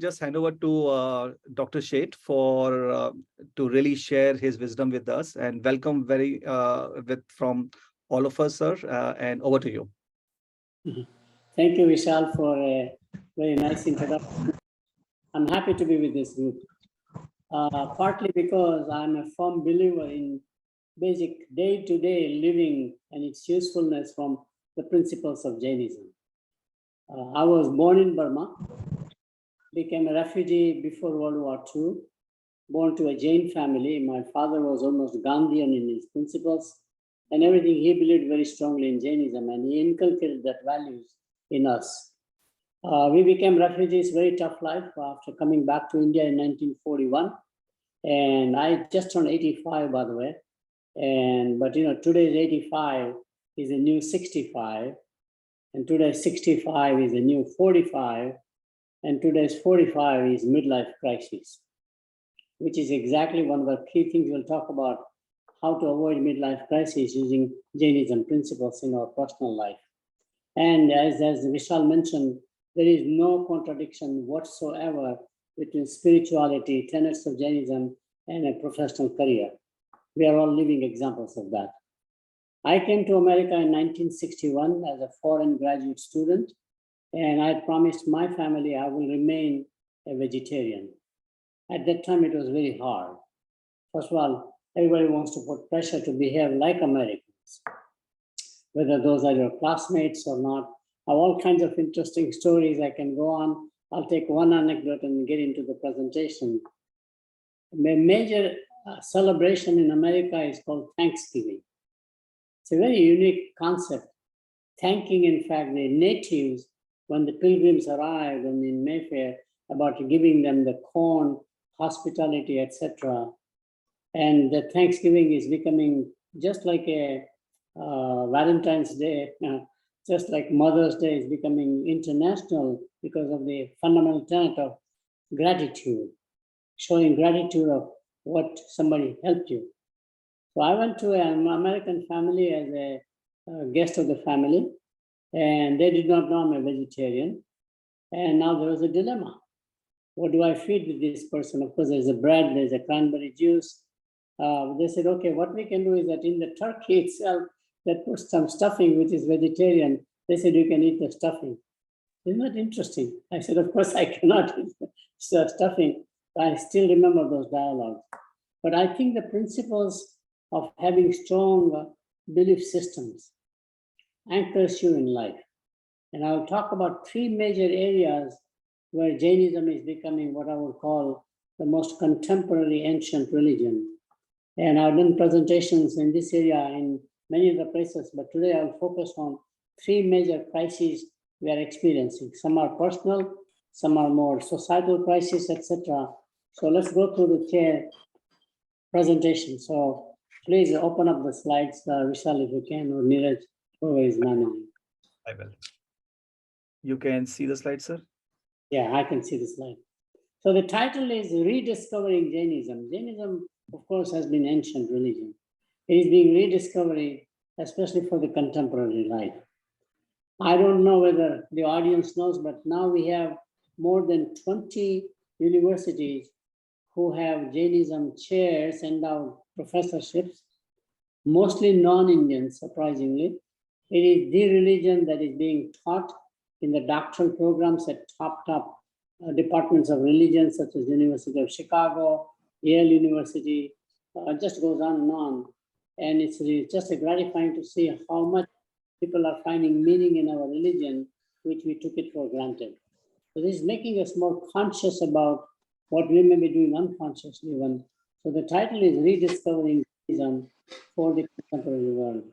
just hand over to Dr. Sheth for to really share his wisdom with us, and welcome from all of us, sir. And over to you. Thank you, Vishal, for a very nice introduction. I'm happy to be with this group, partly because I'm a firm believer in basic day-to-day living and its usefulness from the principles of Jainism. I was born in Burma, became a refugee before World War II, born to a Jain family. My father was almost Gandhian in his principles, and everything he believed very strongly in Jainism, and he inculcated that values in us. We became refugees, very tough life after coming back to India in 1941. And I just turned 85, by the way. But today's 85 is a new 65. And today's 65 is a new 45. And today's 45 is midlife crisis, which is exactly one of the key things we'll talk about, how to avoid midlife crisis using Jainism principles in our personal life. And as Vishal mentioned, there is no contradiction whatsoever between spirituality, tenets of Jainism, and a professional career. We are all living examples of that. I came to America in 1961 as a foreign graduate student, and I promised my family I will remain a vegetarian. At that time, it was very hard. First of all, everybody wants to put pressure to behave like Americans, whether those are your classmates or not. I have all kinds of interesting stories I can go on. I'll take one anecdote and get into the presentation. A major celebration in America is called Thanksgiving. It's a very unique concept. Thanking, in fact, the natives when the pilgrims arrived and in Mayfair about giving them the corn, hospitality, etc. And the Thanksgiving is becoming just like a Valentine's Day, just like Mother's Day is becoming international because of the fundamental tenet of gratitude, showing gratitude of what somebody helped you. So I went to an American family as a guest of the family, and they did not know I'm a vegetarian. And now there was a dilemma. What do I feed with this person? Of course, there's a bread, there's a cranberry juice. They said, okay, what we can do is that in the turkey itself, they put some stuffing, which is vegetarian. They said, you can eat the stuffing. Isn't that interesting? I said, of course, I cannot eat the stuffing. I still remember those dialogues. But I think the principles of having strong belief systems anchors you in life. And I'll talk about three major areas where Jainism is becoming what I would call the most contemporary ancient religion. And I've done presentations in this area in many of the places, but today I'll focus on three major crises we are experiencing. Some are personal, some are more societal crises, etc. So let's go through the presentation. So please open up the slides, Vishal, if you can, or Neeraj, whoever is managing. I will. You can see the slide, sir? Yeah, I can see the slide. So the title is Rediscovering Jainism. Jainism, of course, has been ancient religion. It is being rediscovered, especially for the contemporary life. I don't know whether the audience knows, but now we have more than 20 universities who have Jainism chairs and now professorships, mostly non-Indians, surprisingly. It is the religion that is being taught in the doctoral programs at top departments of religion, such as University of Chicago, Yale University, just goes on and on. And it's just gratifying to see how much people are finding meaning in our religion, which we took it for granted. So this is making us more conscious about what we may be doing unconsciously even. So the title is Rediscovering Jainism for the Contemporary World.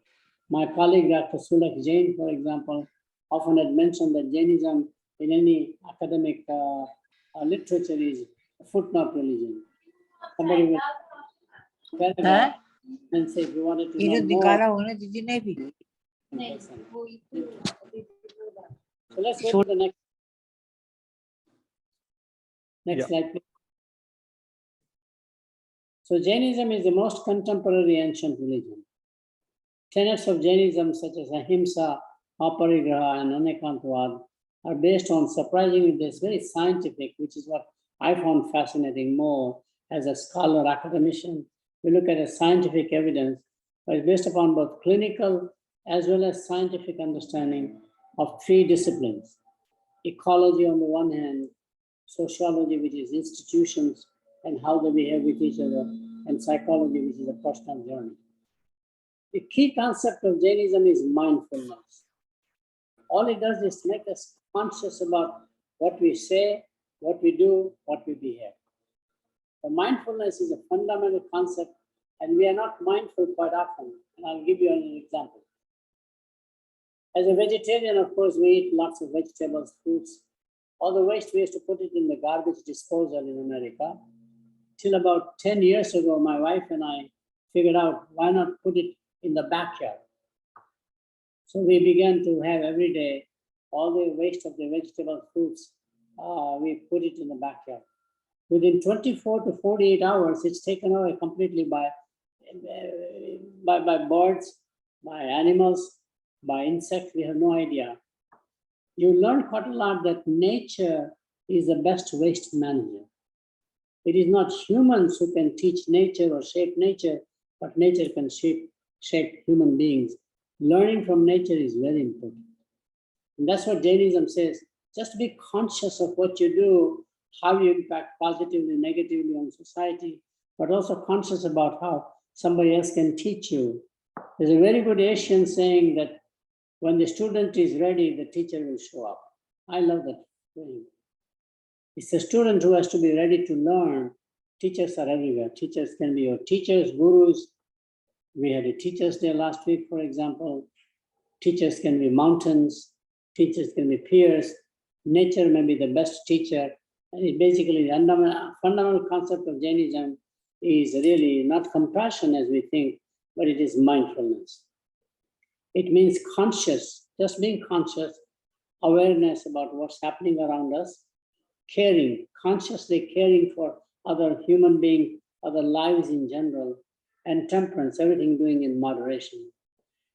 My colleague, Dr. Sulek Jain, for example, often had mentioned that Jainism in any academic literature is a footnote religion. Somebody will paragraph and say, if you wanted to know more. So let's go to the next slide, please. So Jainism is the most contemporary ancient religion. Tenets of Jainism, such as ahimsa, aparigraha, and anekantavad, are based on, surprisingly, this very scientific, which is what I found fascinating more as a scholar academician. We look at a scientific evidence, but it's based upon both clinical as well as scientific understanding of three disciplines. Ecology on the one hand, sociology, which is institutions and how they behave with each other, and psychology, which is a personal journey. The key concept of Jainism is mindfulness. All it does is make us conscious about what we say, what we do, what we behave. The mindfulness is a fundamental concept, and we are not mindful quite often. And I'll give you an example. As a vegetarian, of course, we eat lots of vegetables, fruits. All the waste, we used to put it in the garbage disposal in America. Till about 10 years ago, my wife and I figured out why not put it in the backyard. So we began to have every day all the waste of the vegetable fruits, we put it in the backyard. Within 24 to 48 hours, it's taken away completely by birds, by animals, by insects. We have no idea. You learn quite a lot that nature is the best waste manager. It is not humans who can teach nature or shape nature, but nature can shape human beings. Learning from nature is very important. And that's what Jainism says. Just be conscious of what you do, how you impact positively, negatively on society, but also conscious about how somebody else can teach you. There's a very good Asian saying that when the student is ready, the teacher will show up. I love that saying. It's the student who has to be ready to learn. Teachers are everywhere. Teachers can be your teachers, gurus. We had a Teachers' Day last week, for example. Teachers can be mountains. Teachers can be peers. Nature may be the best teacher. And it basically, the fundamental concept of Jainism is really not compassion as we think, but it is mindfulness. It means conscious, just being conscious, awareness about what's happening around us, caring, consciously caring for other human beings, other lives in general, and temperance, everything doing in moderation.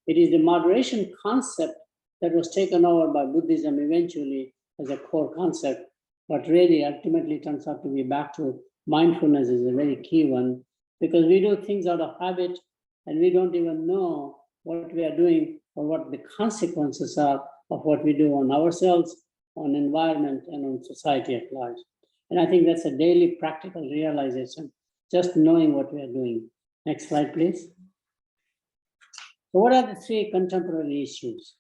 It is the moderation concept that was taken over by Buddhism eventually as a core concept, but really ultimately turns out to be back to mindfulness is a very key one, because we do things out of habit and we don't even know what we are doing or what the consequences are of what we do on ourselves, on environment, and on society at large. And I think that's a daily practical realization, just knowing what we are doing. Next slide, please. So what are the three contemporary issues?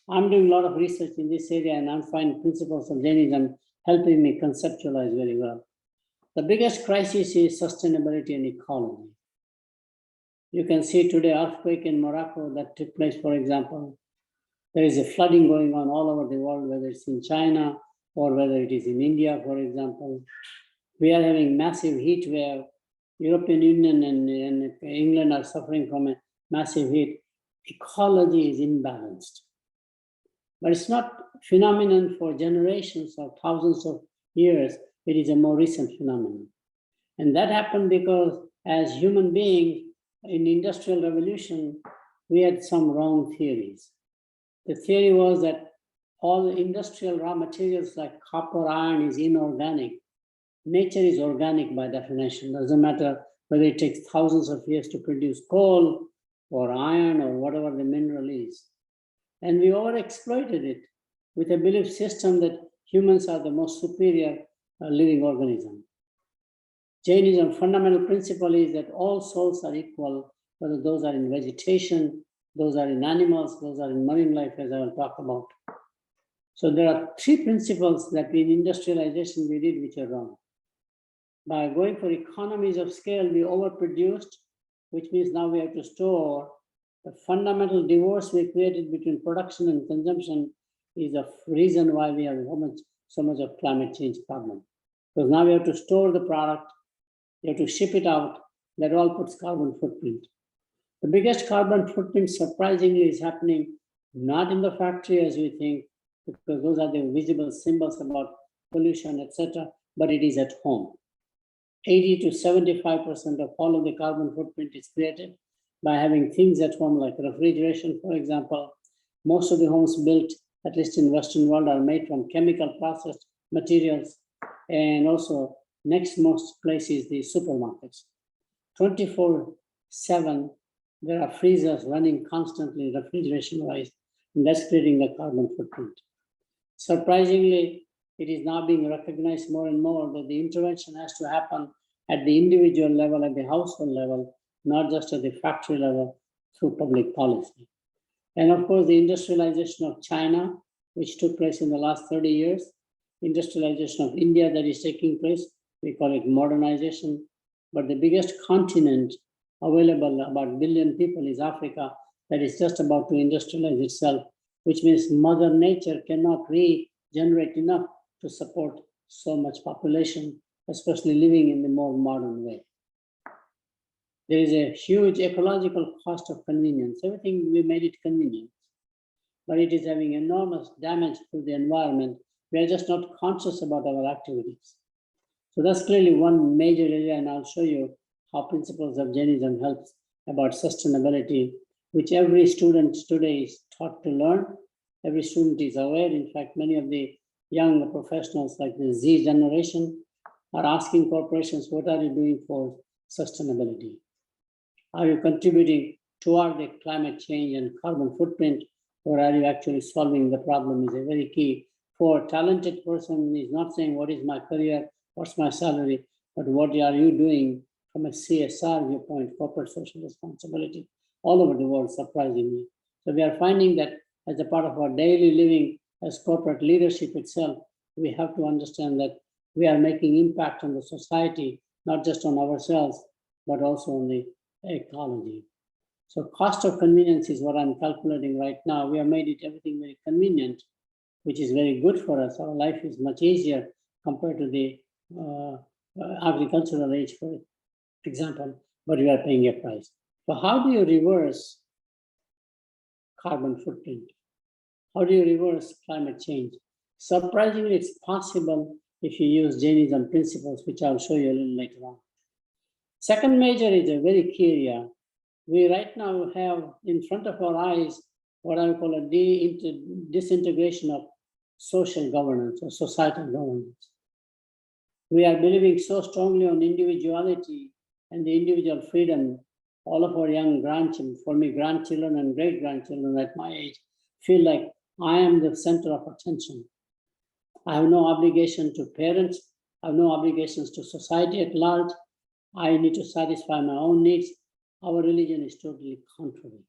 I'm doing a lot of research in this area, and I'm finding principles of Jainism helping me conceptualize very well. The biggest crisis is sustainability and ecology. You can see today earthquake in Morocco that took place, for example. There is a flooding going on all over the world, whether it's in China or whether it is in India, for example. We are having massive heat wave. European Union and England are suffering from a massive heat. Ecology is imbalanced. But it's not a phenomenon for generations or thousands of years. It is a more recent phenomenon. And that happened because as human beings in the Industrial Revolution, we had some wrong theories. The theory was that all the industrial raw materials like copper, iron is inorganic. Nature is organic by definition. Doesn't matter whether it takes thousands of years to produce coal or iron or whatever the mineral is. And we overexploited it with a belief system that humans are the most superior living organism. Jainism fundamental principle is that all souls are equal, whether those are in vegetation, those are in animals, those are in marine life, as I will talk about. So there are three principles that in industrialization we did which are wrong. By going for economies of scale, we overproduced, which means now we have to store. The fundamental divorce we created between production and consumption is the reason why we have so much of climate change problem. Because now we have to store the product, we have to ship it out, that all puts carbon footprint. The biggest carbon footprint, surprisingly, is happening not in the factory as we think, because those are the visible symbols about pollution, etc., but it is at home. 80 to 75% of all of the carbon footprint is created by having things at home like refrigeration, for example. Most of the homes built at least in Western world, are made from chemical processed materials. And also next most place is the supermarkets. 24/7, there are freezers running constantly refrigeration-wise, and that's creating a carbon footprint. Surprisingly, it is now being recognized more and more that the intervention has to happen at the individual level, at the household level, not just at the factory level through public policy. And of course, the industrialization of China, which took place in the last 30 years, industrialization of India that is taking place, we call it modernization. But the biggest continent available, about 1 billion people, is Africa, that is just about to industrialize itself, which means Mother Nature cannot regenerate enough to support so much population, especially living in the more modern way. There is a huge ecological cost of convenience. Everything, we made it convenient, but it is having enormous damage to the environment. We are just not conscious about our activities. So that's clearly one major area, and I'll show you how principles of Jainism helps about sustainability, which every student today is taught to learn. Every student is aware. In fact, many of the young professionals like the Z generation are asking corporations, what are you doing for sustainability? Are you contributing toward the climate change and carbon footprint, or are you actually solving the problem? Is a very key. For a talented person, is not saying what is my career, what's my salary, but what are you doing from a CSR viewpoint, corporate social responsibility, all over the world, surprisingly. So we are finding that as a part of our daily living as corporate leadership itself, we have to understand that we are making impact on the society, not just on ourselves, but also on the ecology. So cost of convenience is what I'm calculating right now. We have made it everything very convenient, which is very good for us. Our life is much easier compared to the agricultural age, for example, but we are paying a price. So how do you reverse carbon footprint? How do you reverse climate change? Surprisingly, it's possible if you use Jainism principles, which I'll show you a little later on. Second major is a very key area. We right now have in front of our eyes what I call a disintegration of social governance or societal governance. We are believing so strongly on individuality and the individual freedom. All of our young grandchildren, for me, grandchildren and great-grandchildren at my age, feel like I am the center of attention. I have no obligation to parents. I have no obligations to society at large. I need to satisfy my own needs. Our religion is totally contrary.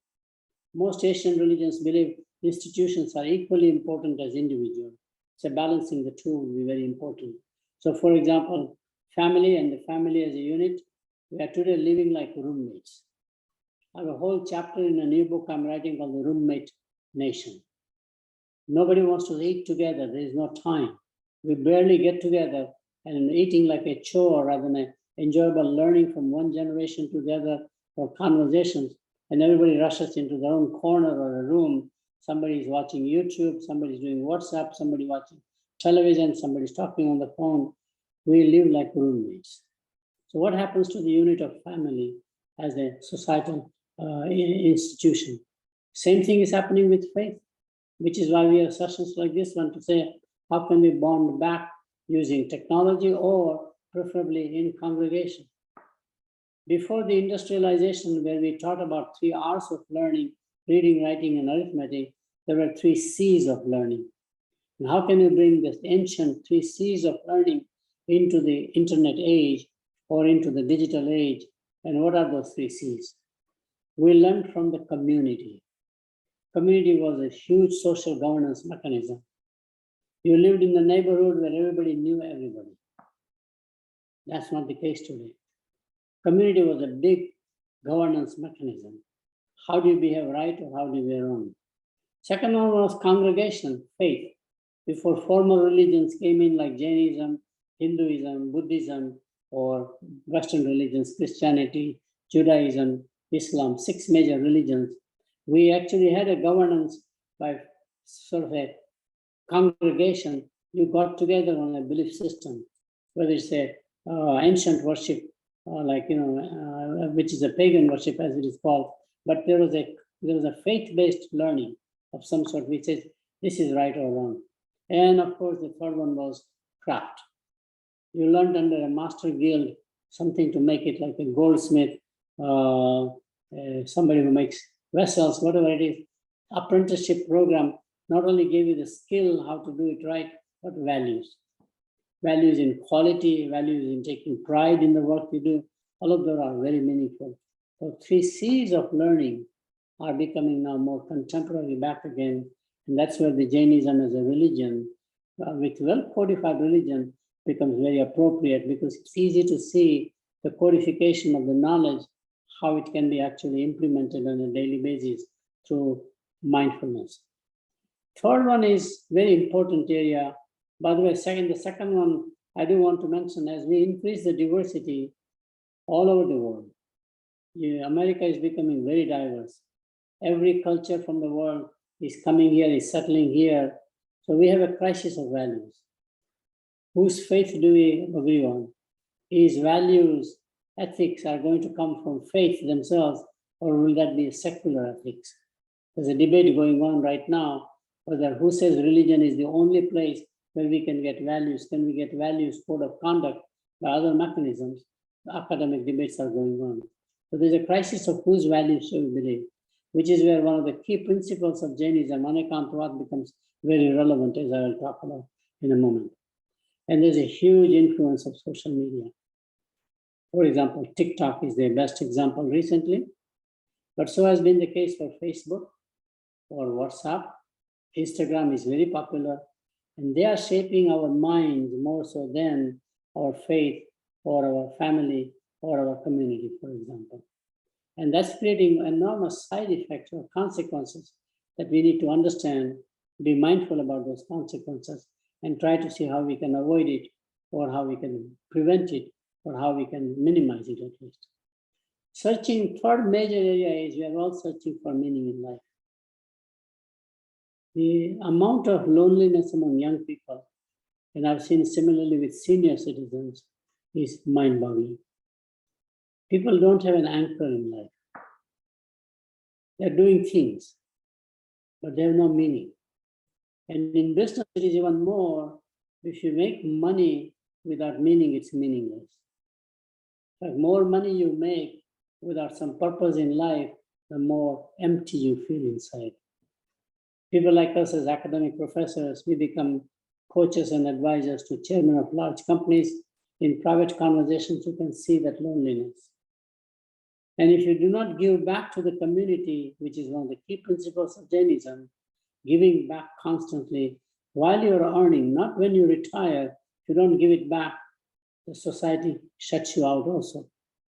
Most Asian religions believe institutions are equally important as individuals. So balancing the two will be very important. So for example, family and the family as a unit, we are today living like roommates. I have a whole chapter in a new book I'm writing called The Roommate Nation. Nobody wants to eat together. There is no time. We barely get together, and eating like a chore rather than an enjoyable learning from one generation to the other or conversations, and everybody rushes into their own corner or a room. Somebody is watching YouTube, somebody's doing WhatsApp, somebody watching television, somebody's talking on the phone. We live like roommates. So what happens to the unit of family as a societal institution? Same thing is happening with faith, which is why we have sessions like this one to say, how can we bond back using technology or preferably in congregation? Before the industrialization, where we taught about 3 hours of learning, reading, writing, and arithmetic, there were 3 C's of learning. And how can you bring this ancient 3 C's of learning into the internet age or into the digital age? And what are those 3 C's? We learned from the community. Community was a huge social governance mechanism. You lived in the neighborhood where everybody knew everybody. That's not the case today. Community was a big governance mechanism. How do you behave right or how do you behave wrong? Second one was congregation, faith. Before formal religions came in like Jainism, Hinduism, Buddhism, or Western religions, Christianity, Judaism, Islam, 6 major religions, we actually had a governance by sort of a congregation. You got together on a belief system, whether it's a ancient worship, which is a pagan worship as it is called, but there was a faith-based learning of some sort, which is this is right or wrong. And of course, the third one was craft. You learned under a master guild something to make it like a goldsmith, somebody who makes vessels, whatever it is. Apprenticeship program not only gave you the skill how to do it right, but values. Values in quality, values in taking pride in the work you do. All of them are very meaningful. So 3 C's of learning are becoming now more contemporary back again. And that's where the Jainism as a religion, with well-codified religion, becomes very appropriate, because it's easy to see the codification of the knowledge, how it can be actually implemented on a daily basis through mindfulness. Third one is very important area. By the way, the second one I do want to mention, as we increase the diversity all over the world, America is becoming very diverse. Every culture from the world is coming here, is settling here. So we have a crisis of values. Whose faith do we agree on? Is values, ethics are going to come from faith themselves, or will that be secular ethics? There's a debate going on right now whether who says religion is the only place where we can get values. Can we get values, code of conduct by other mechanisms? The academic debates are going on. So there's a crisis of whose values should we believe, which is where one of the key principles of Jainism, Anekantavad, becomes very relevant, as I will talk about in a moment. And there's a huge influence of social media. For example, TikTok is the best example recently, but so has been the case for Facebook or WhatsApp. Instagram is very popular, and they are shaping our minds more so than our faith or our family or our community, for example. And that's creating enormous side effects or consequences that we need to understand, be mindful about those consequences, and try to see how we can avoid it, or how we can prevent it, or how we can minimize it at least. Searching, third major area is we are all searching for meaning in life. The amount of loneliness among young people, and I've seen similarly with senior citizens, is mind-boggling. People don't have an anchor in life. They're doing things, but they have no meaning. And in business, it is even more. If you make money without meaning, it's meaningless. The more money you make without some purpose in life, the more empty you feel inside. People like us as academic professors, we become coaches and advisors to chairmen of large companies. In private conversations, you can see that loneliness. And if you do not give back to the community, which is one of the key principles of Jainism, giving back constantly while you're earning, not when you retire, if you don't give it back, the society shuts you out also.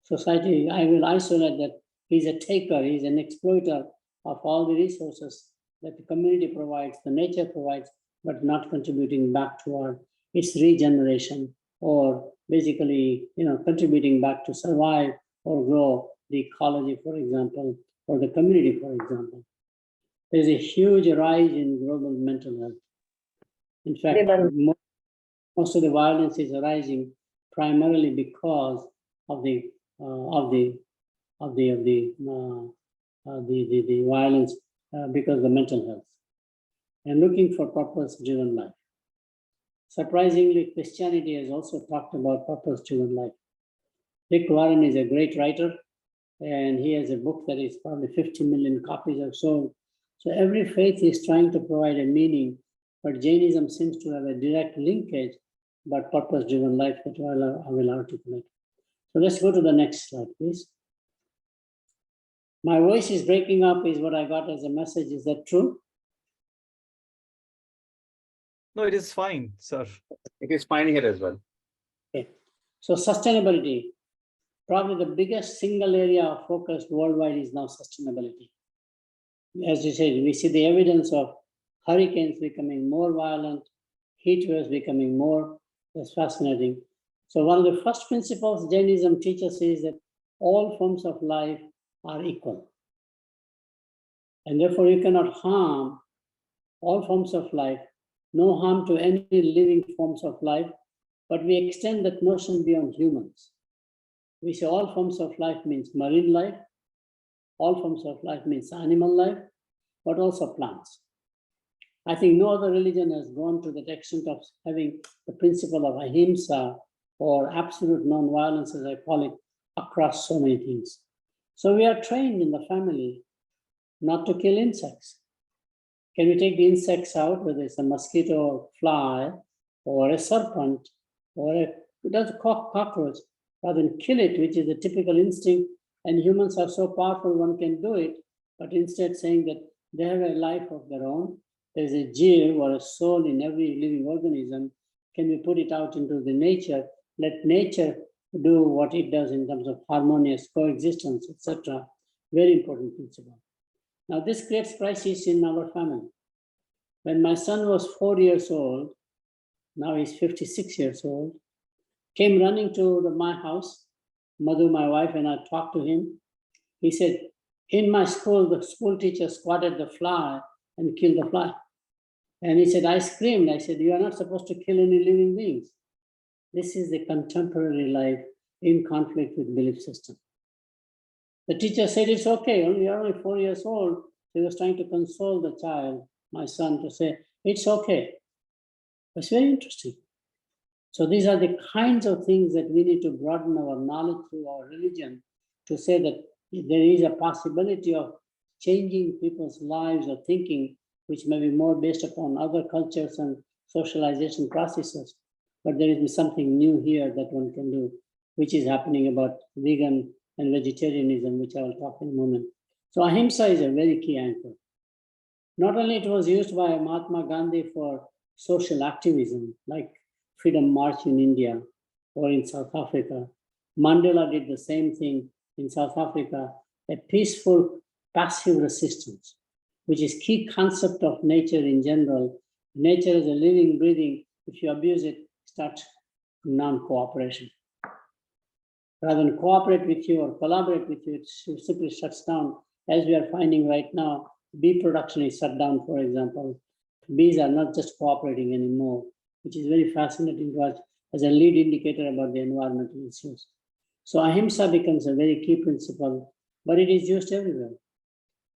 Society, I will isolate that he's a taker, he's an exploiter of all the resources that the community provides, the nature provides, but not contributing back toward its regeneration, or basically, contributing back to survive or grow the ecology, for example, or the community, for example. There's a huge rise in global mental health. In fact, most of the violence is arising primarily because of the violence because of the mental health, and looking for purpose-driven life. Surprisingly, Christianity has also talked about purpose-driven life. Rick Warren is a great writer, and he has a book that is probably 50 million copies or so. So every faith is trying to provide a meaning, but Jainism seems to have a direct linkage, but purpose-driven life that I will articulate. So let's go to the next slide, please. My voice is breaking up is what I got as a message. Is that true? No, it is fine, sir. It is fine here as well. Okay. So sustainability, probably the biggest single area of focus worldwide is now sustainability. As you said, we see the evidence of hurricanes becoming more violent, heat waves becoming more. That's fascinating. So one of the first principles Jainism teaches is that all forms of life are equal. And therefore you cannot harm all forms of life, no harm to any living forms of life, but we extend that notion beyond humans. We say all forms of life means marine life, all forms of life means animal life, but also plants. I think no other religion has gone to that extent of having the principle of ahimsa, or absolute non-violence, as I call it, across so many things. So we are trained in the family not to kill insects. Can we take the insects out, whether it's a mosquito or fly or a serpent or a cockroach, rather than kill it, which is a typical instinct, and humans are so powerful one can do it, but instead saying that they have a life of their own. There's a jiv or a soul in every living organism. Can we put it out into the nature? Let nature do what it does in terms of harmonious coexistence, etc. Very important principle. Now this creates crisis in our family. When my son was 4 years old, now he's 56 years old, came running to my house. Madhu, my wife, and I talked to him. He said, in my school, the school teacher squatted the fly and killed the fly. And he said, I screamed. I said, you are not supposed to kill any living beings. This is the contemporary life in conflict with belief system. The teacher said, it's okay, you're only 4 years old. He was trying to console the child, my son, to say, it's okay. It's very interesting. So these are the kinds of things that we need to broaden our knowledge through our religion, to say that there is a possibility of changing people's lives or thinking, which may be more based upon other cultures and socialization processes. But there is something new here that one can do, which is happening about vegan and vegetarianism, which I will talk in a moment. So ahimsa is a very key anchor. Not only it was used by Mahatma Gandhi for social activism, like Freedom March in India or in South Africa. Mandela did the same thing in South Africa, a peaceful, passive resistance, which is key concept of nature in general. Nature is a living, breathing. If you abuse it, starts non-cooperation. Rather than cooperate with you or collaborate with you, it simply shuts down. As we are finding right now, bee production is shut down, for example. Bees are not just cooperating anymore, which is very fascinating to watch as a lead indicator about the environmental issues. So ahimsa becomes a very key principle, but it is used everywhere.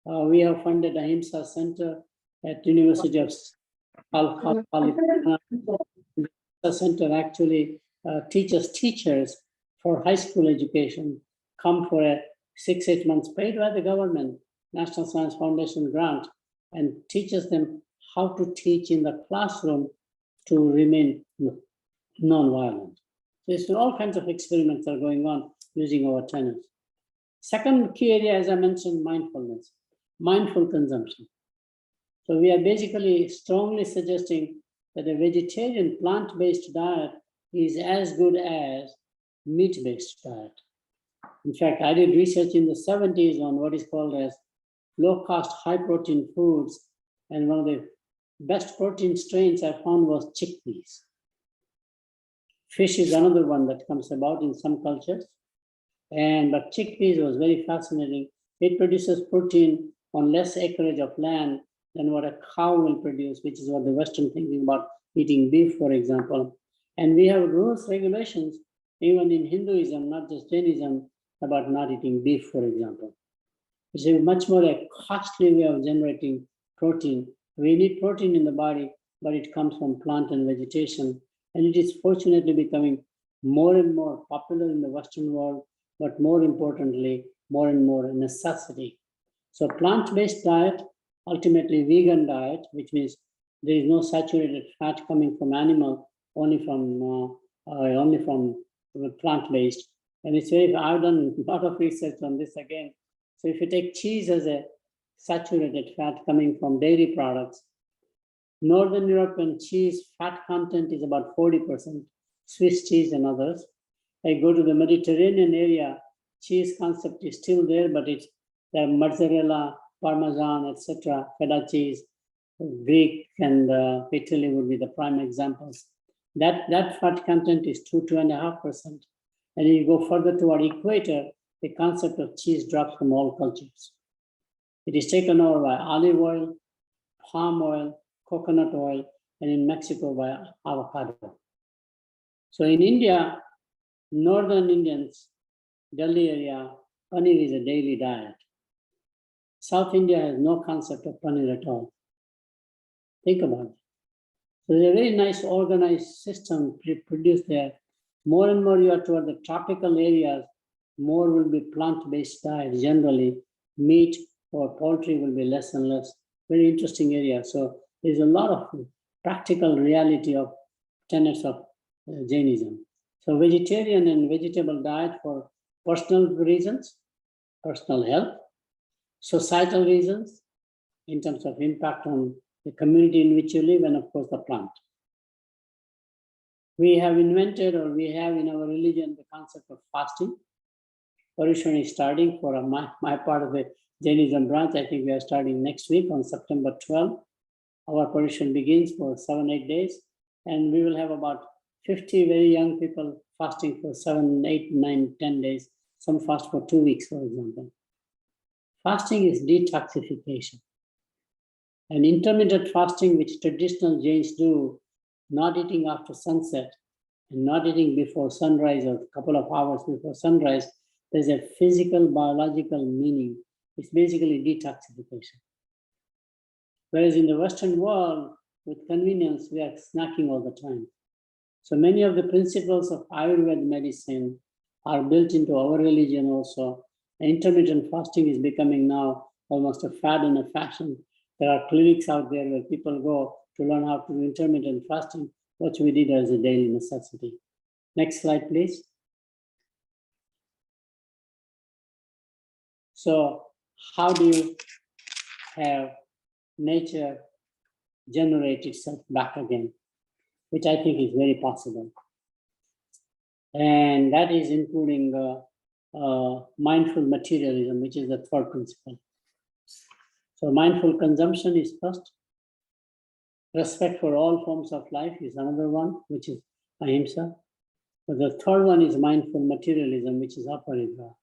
We have funded Ahimsa Center at University of California. The center actually teaches teachers for high school education, come for a 6-8 months paid by the government, National Science Foundation grant, and teaches them how to teach in the classroom to remain non-violent. So there's all kinds of experiments that are going on using our tenets. Second key area, as I mentioned, mindfulness, mindful consumption. So we are basically strongly suggesting that a vegetarian plant-based diet is as good as meat-based diet. In fact, I did research in the 70s on what is called as low-cost, high-protein foods, and one of the best protein strains I found was chickpeas. Fish is another one that comes about in some cultures, but chickpeas was very fascinating. It produces protein on less acreage of land than what a cow will produce, which is what the Western thinking about eating beef, for example. And we have rules, regulations, even in Hinduism, not just Jainism, about not eating beef, for example. It's a much more a costly way of generating protein. We need protein in the body, but it comes from plant and vegetation. And it is fortunately becoming more and more popular in the Western world, but more importantly, more and more a necessity. So plant-based diet, ultimately vegan diet, which means there is no saturated fat coming from animal, only from plant-based. And it's very, I've done a lot of research on this again. So if you take cheese as a saturated fat coming from dairy products, Northern European cheese fat content is about 40%, Swiss cheese and others. I go to the Mediterranean area, cheese concept is still there, but it's the mozzarella, Parmesan, etc., feta cheese, Greek and Italy would be the prime examples. That fat content is 2.5%. And you go further toward equator, the concept of cheese drops from all cultures. It is taken over by olive oil, palm oil, coconut oil, and in Mexico by avocado. So in India, Northern Indians, Delhi area, paneer is a daily diet. South India has no concept of paneer at all. Think about it. So there's a very nice organized system produced there. More and more you are toward the tropical areas, more will be plant-based diet generally. Meat or poultry will be less and less. Very interesting area. So there's a lot of practical reality of tenets of Jainism. So vegetarian and vegetable diet for personal reasons, personal health, societal reasons, in terms of impact on the community in which you live, and of course the plant. We have invented, or we have in our religion, the concept of fasting. Paryushan is starting for my part of the Jainism branch. I think we are starting next week on September 12th. Our Paryushan begins for 7-8 days, and we will have about 50 very young people fasting for 7, 8, 9, 10 days. Some fast for 2 weeks, for example. Fasting is detoxification. And intermittent fasting, which traditional Jains do, not eating after sunset and not eating before sunrise or a couple of hours before sunrise, there's a physical, biological meaning. It's basically detoxification. Whereas in the Western world, with convenience, we are snacking all the time. So many of the principles of Ayurveda medicine are built into our religion also. Intermittent fasting is becoming now almost a fad and a fashion. There are clinics out there where people go to learn how to do intermittent fasting, which we did as a daily necessity. Next slide, please. So how do you have nature generate itself back again, which I think is very possible. And that is including mindful materialism, which is the third principle. So mindful consumption is first. Respect for all forms of life is another one, which is ahimsa. But the third one is mindful materialism, which is aparigraha.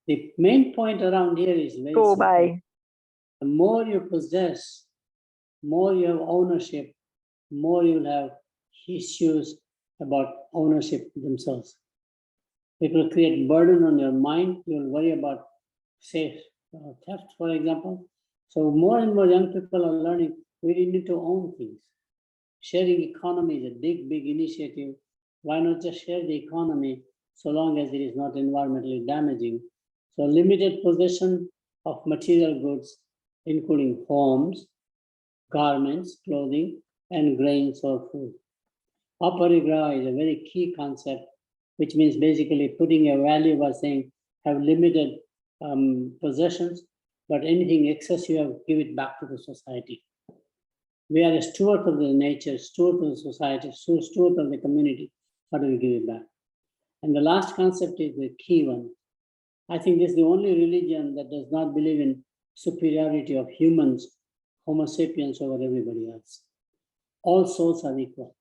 The main point around here is very simple. The more you possess, more you have ownership, more you'll have issues about ownership themselves. It will create burden on your mind. You'll worry about, say, theft, for example. So more and more young people are learning we need to own things. Sharing economy is a big, big initiative. Why not just share the economy so long as it is not environmentally damaging? So limited possession of material goods, including homes, garments, clothing, and grains or food. Aparigraha is a very key concept, which means basically putting a value by saying have limited possessions, but anything excess you have, give it back to the society. We are a steward of the nature, steward of the society, steward of the community. How do we give it back? And the last concept is the key one. I think this is the only religion that does not believe in superiority of humans, Homo sapiens over everybody else. All souls are equal.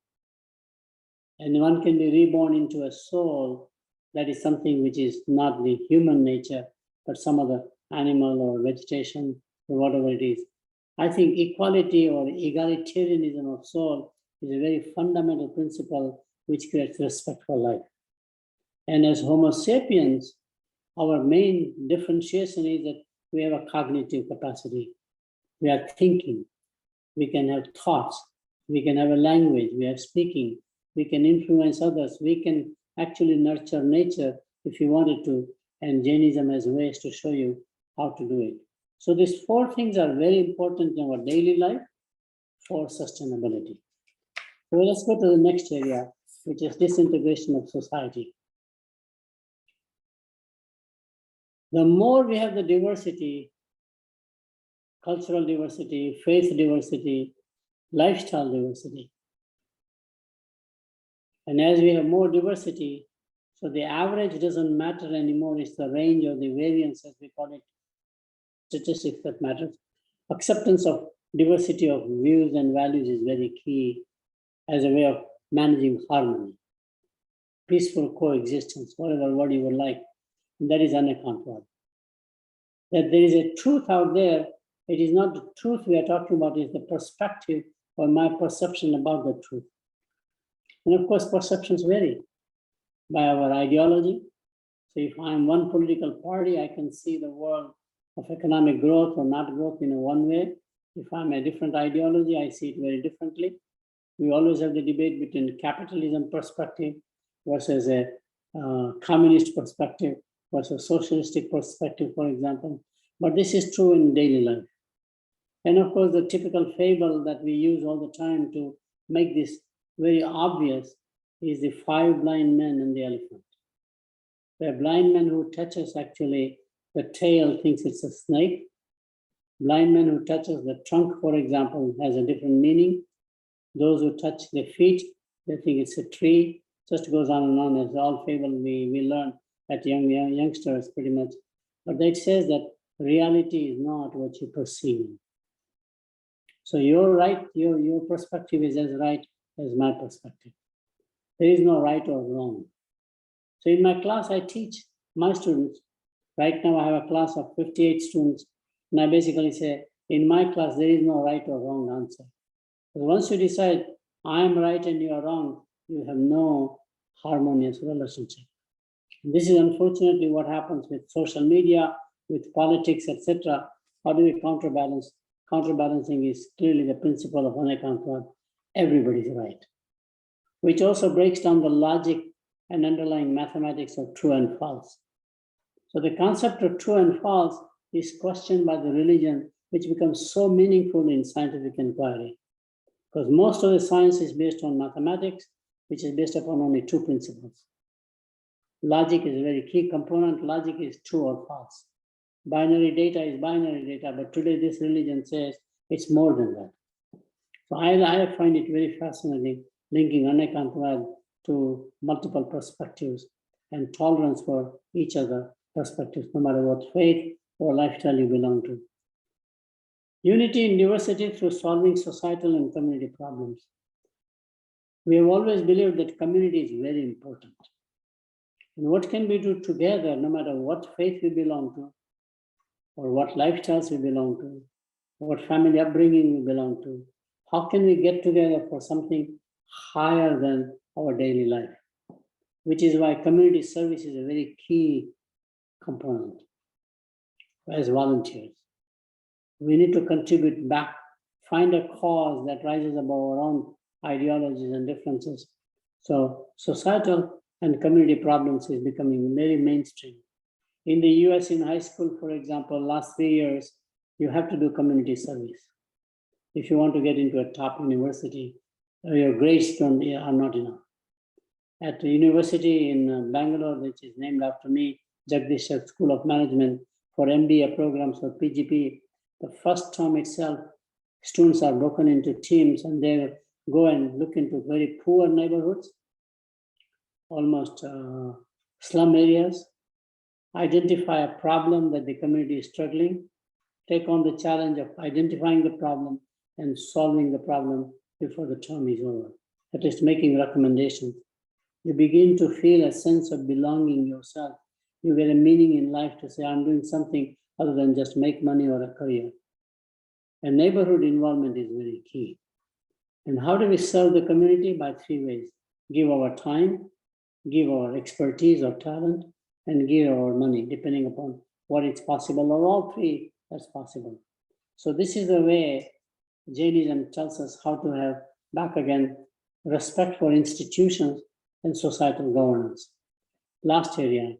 And one can be reborn into a soul that is something which is not the human nature, but some other animal or vegetation or whatever it is. I think equality or egalitarianism of soul is a very fundamental principle which creates respect for life. And as Homo sapiens, our main differentiation is that we have a cognitive capacity. We are thinking, we can have thoughts, we can have a language, we are speaking, we can influence others, we can actually nurture nature if you wanted to, and Jainism has ways to show you how to do it. So these four things are very important in our daily life for sustainability. So let's go to the next area, which is disintegration of society. The more we have the diversity, cultural diversity, faith diversity, lifestyle diversity, and as we have more diversity, so the average doesn't matter anymore, it's the range or the variance, as we call it, statistics that matters. Acceptance of diversity of views and values is very key as a way of managing harmony. Peaceful coexistence, whatever word you would like, and that is unaccountable. That there is a truth out there, it is not the truth we are talking about, it's the perspective or my perception about the truth. And of course, perceptions vary by our ideology. So if I'm one political party, I can see the world of economic growth or not growth in a one way. If I'm a different ideology, I see it very differently. We always have the debate between capitalism perspective versus a communist perspective versus socialistic perspective, for example. But this is true in daily life. And of course, the typical fable that we use all the time to make this very obvious is the 5 blind men and the elephant. The blind man who touches actually the tail thinks it's a snake. Blind man who touches the trunk, for example, has a different meaning. Those who touch the feet, they think it's a tree. Just goes on and on. It's all fable we learn at youngsters pretty much. But it says that reality is not what you perceive. So you're right, your perspective is as right as my perspective. There is no right or wrong. So in my class, I teach my students. Right now, I have a class of 58 students. And I basically say, in my class, there is no right or wrong answer. Because once you decide, I'm right and you are wrong, you have no harmonious relationship. And this is unfortunately what happens with social media, with politics, etc. How do we counterbalance? Counterbalancing is clearly the principle of Anekantwad. Everybody's right. Which also breaks down the logic and underlying mathematics of true and false. So the concept of true and false is questioned by the religion, which becomes so meaningful in scientific inquiry. Because most of the science is based on mathematics, which is based upon only 2 principles. Logic is a very key component. Logic is true or false. Binary data is binary data, but today this religion says it's more than that. So I find it very fascinating, linking Anekantwad to multiple perspectives and tolerance for each other perspectives, no matter what faith or lifestyle you belong to. Unity in diversity through solving societal and community problems. We have always believed that community is very important. And what can we do together, no matter what faith we belong to, or what lifestyles we belong to, what family upbringing we belong to? How can we get together for something higher than our daily life? Which is why community service is a very key component as volunteers. We need to contribute back, find a cause that rises above our own ideologies and differences. So societal and community problems is becoming very mainstream. In the US, in high school, for example, last 3 years, you have to do community service. If you want to get into a top university, your grades are not enough. At the university in Bangalore, which is named after me, Jagdish Sheth School of Management, for MBA programs or PGP, the first term itself, students are broken into teams and they go and look into very poor neighborhoods, almost slum areas, identify a problem that the community is struggling, take on the challenge of identifying the problem and solving the problem before the term is over, at least making recommendations. You begin to feel a sense of belonging yourself. You get a meaning in life to say, I'm doing something other than just make money or a career. And neighborhood involvement is very key. And how do we serve the community? By 3 ways. Give our time, give our expertise or talent, and give our money, depending upon what is possible, or all 3 that's possible. So this is the way Jainism tells us how to have, back again, respect for institutions and societal governance. Last area,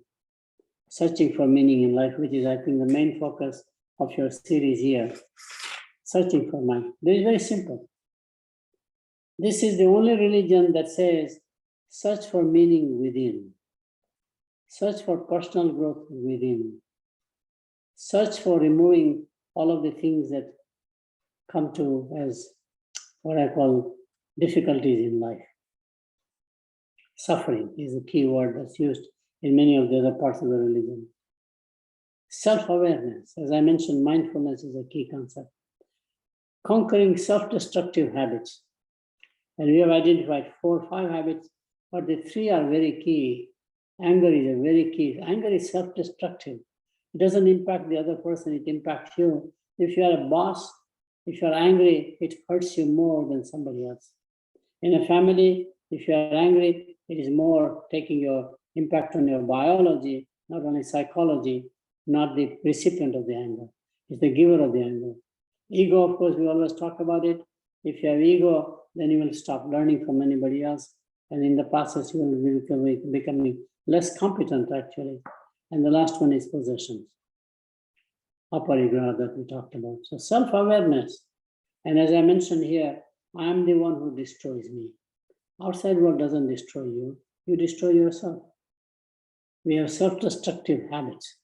searching for meaning in life, which is, I think, the main focus of your series here. Searching for meaning. This is very simple. This is the only religion that says, search for meaning within. Search for personal growth within. Search for removing all of the things that come to as what I call difficulties in life. Suffering is a key word that's used in many of the other parts of the religion. Self-awareness, as I mentioned, mindfulness is a key concept. Conquering self-destructive habits. And we have identified 4 or 5 habits, but the 3 are very key. Anger is a very key. Anger is self-destructive. It doesn't impact the other person, it impacts you. If you are a boss, if you are angry, it hurts you more than somebody else. In a family, if you are angry, it is more taking your impact on your biology, not only psychology, not the recipient of the anger. It's the giver of the anger. Ego, of course, we always talk about it. If you have ego, then you will stop learning from anybody else. And in the process, you will be becoming less competent, actually. And the last one is possessions, aparigraha that we talked about. So self-awareness. And as I mentioned here, I am the one who destroys me. Outside world doesn't destroy you. You destroy yourself. We have self-destructive habits.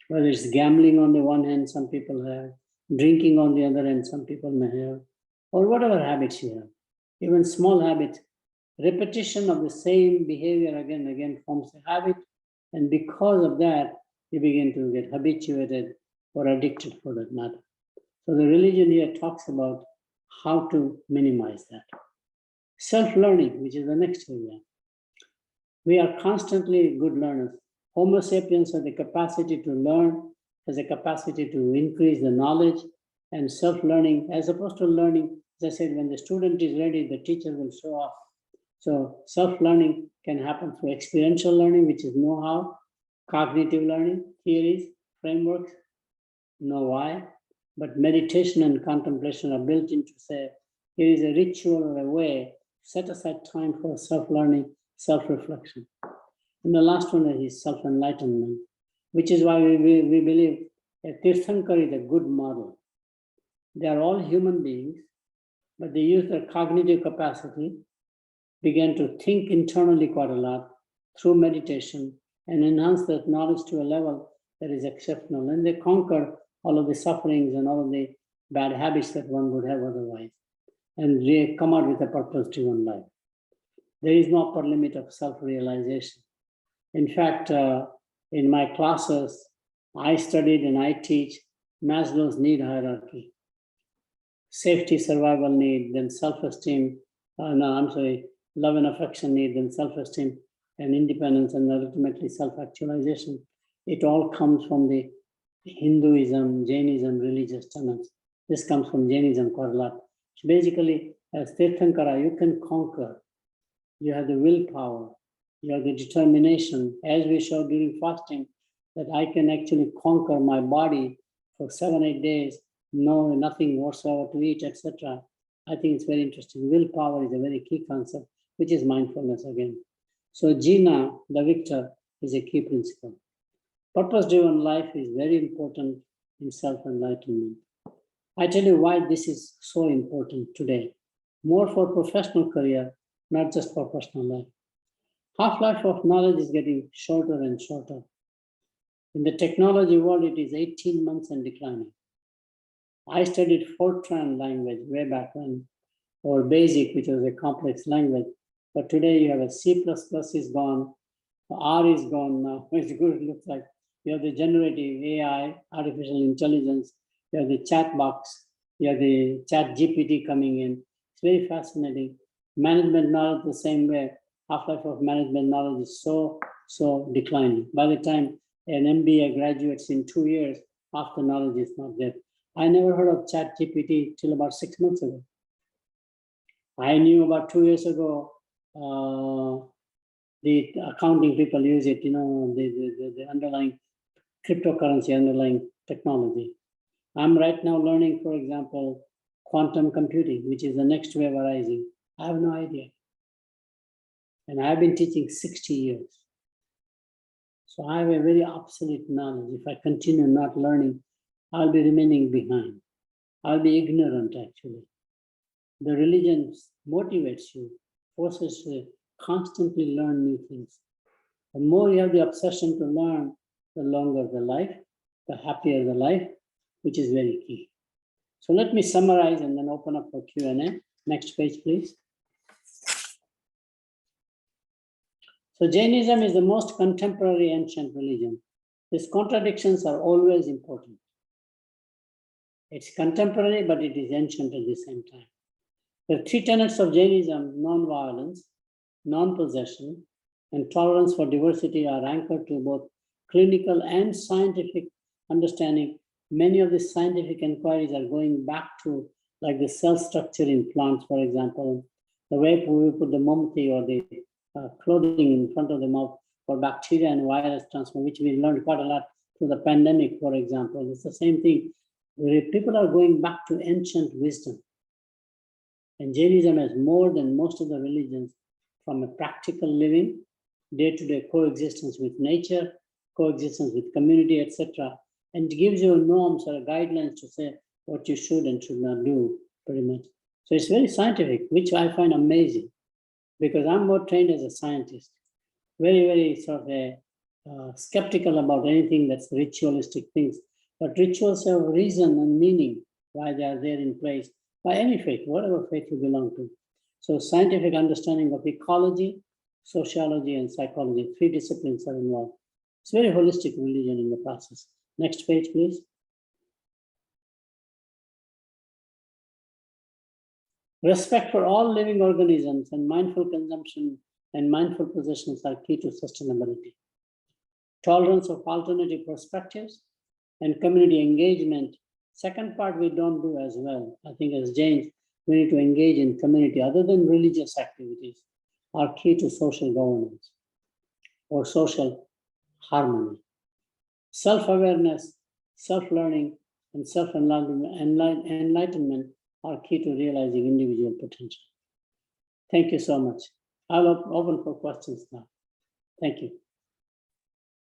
Whether it's gambling on the one hand, some people have, drinking on the other hand, some people may have, or whatever habits you have. Even small habits, repetition of the same behavior again and again forms a habit. And because of that, you begin to get habituated or addicted for that matter. So the religion here talks about how to minimize that. Self-learning, which is the next area. We are constantly good learners. Homo sapiens have the capacity to learn, has the capacity to increase the knowledge, and self-learning, as opposed to learning, as I said, when the student is ready, the teacher will show off. So self-learning can happen through experiential learning, which is know-how, cognitive learning, theories, frameworks, know why, but meditation and contemplation are built into, say, here is a ritual or a way, set aside time for self-learning, self-reflection. And the last one is self-enlightenment, which is why we believe a Tirthankar is a good model. They are all human beings, but they use their cognitive capacity, began to think internally quite a lot through meditation and enhance that knowledge to a level that is exceptional. And they conquer all of the sufferings and all of the bad habits that one would have otherwise. And they come out with a purpose-driven life. There is no upper limit of self-realization. In fact, in my classes, I studied and I teach Maslow's need hierarchy. Safety, survival need, then self-esteem, love and affection need, then self-esteem and independence, and ultimately self-actualization. It all comes from the Hinduism, Jainism, religious tenets. This comes from Jainism quite a lot. So basically, as Tirthankara, you can conquer. You have the willpower, you have the determination, as we showed during fasting, that I can actually conquer my body for 7-8 days, nothing whatsoever to eat, etc. I think it's very interesting. Willpower is a very key concept, which is mindfulness again. So Jina, the victor, is a key principle. Purpose-driven life is very important in self-enlightenment. I tell you why this is so important today. More for professional career, not just for personal life. Half-life of knowledge is getting shorter and shorter. In the technology world, it is 18 months and declining. I studied Fortran language way back when, or BASIC, which was a complex language. But today you have a C++ is gone, R is gone now. It's good, it looks like. You have the generative AI, artificial intelligence, you have the chat box, you have the chat GPT coming in. It's very fascinating. Management knowledge the same way. Half-life of management knowledge is so declining. By the time an MBA graduates in 2 years, half the knowledge is not there. I never heard of chat GPT till about 6 months ago. I knew about 2 years ago, the accounting people use it, the underlying cryptocurrency, underlying technology. I'm right now learning, for example, quantum computing, which is the next wave arising. I have no idea. And I've been teaching 60 years. So I have a very obsolete knowledge. If I continue not learning, I'll be remaining behind. I'll be ignorant, actually. The religion motivates you, forces you to constantly learn new things. The more you have the obsession to learn, the longer the life, the happier the life, which is very key. So let me summarize and then open up for Q&A. Next page, please. So Jainism is the most contemporary ancient religion. These contradictions are always important. It's contemporary, but it is ancient at the same time. The 3 tenets of Jainism, non-violence, non-possession, and tolerance for diversity are anchored to both clinical and scientific understanding. Many of the scientific inquiries are going back to like the cell structure in plants, for example, the way we put the mumti or the clothing in front of the mouth for bacteria and virus transfer, which we learned quite a lot through the pandemic, for example. It's the same thing. where people are going back to ancient wisdom. And Jainism has more than most of the religions from a practical living, day-to-day coexistence with nature, coexistence with community, etc. And gives you norms or guidelines to say what you should and should not do, pretty much. So it's very scientific, which I find amazing, because I'm more trained as a scientist. Very, very sort of skeptical about anything that's ritualistic things. But rituals have reason and meaning why they are there in place by any faith, whatever faith you belong to. So scientific understanding of ecology, sociology, and psychology, 3 disciplines are involved. It's very holistic religion in the process. Next page, please. Respect for all living organisms and mindful consumption and mindful possessions are key to sustainability. Tolerance of alternative perspectives and community engagement. Second part we don't do as well. I think as Jains, we need to engage in community other than religious activities are key to social governance or social harmony. Self-awareness, self-learning, and self-enlightenment are key to realizing individual potential. Thank you so much. I'll open for questions now. Thank you.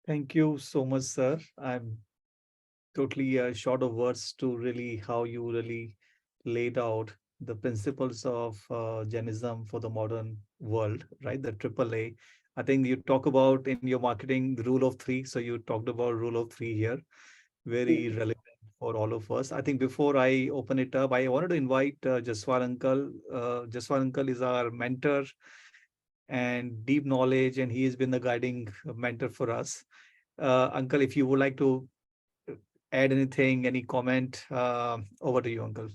Thank you so much, sir. I'm totally short of words to really how you really laid out the principles of Jainism for the modern world, right? The AAA. I think you talk about in your marketing the rule of 3. So you talked about rule of 3 here. Very relevant for all of us. I think before I open it up, I wanted to invite Jaswal Uncle. Jaswal Uncle is our mentor and deep knowledge, and he has been the guiding mentor for us. Uncle, if you would like to add anything, any comment, over to you, Uncle.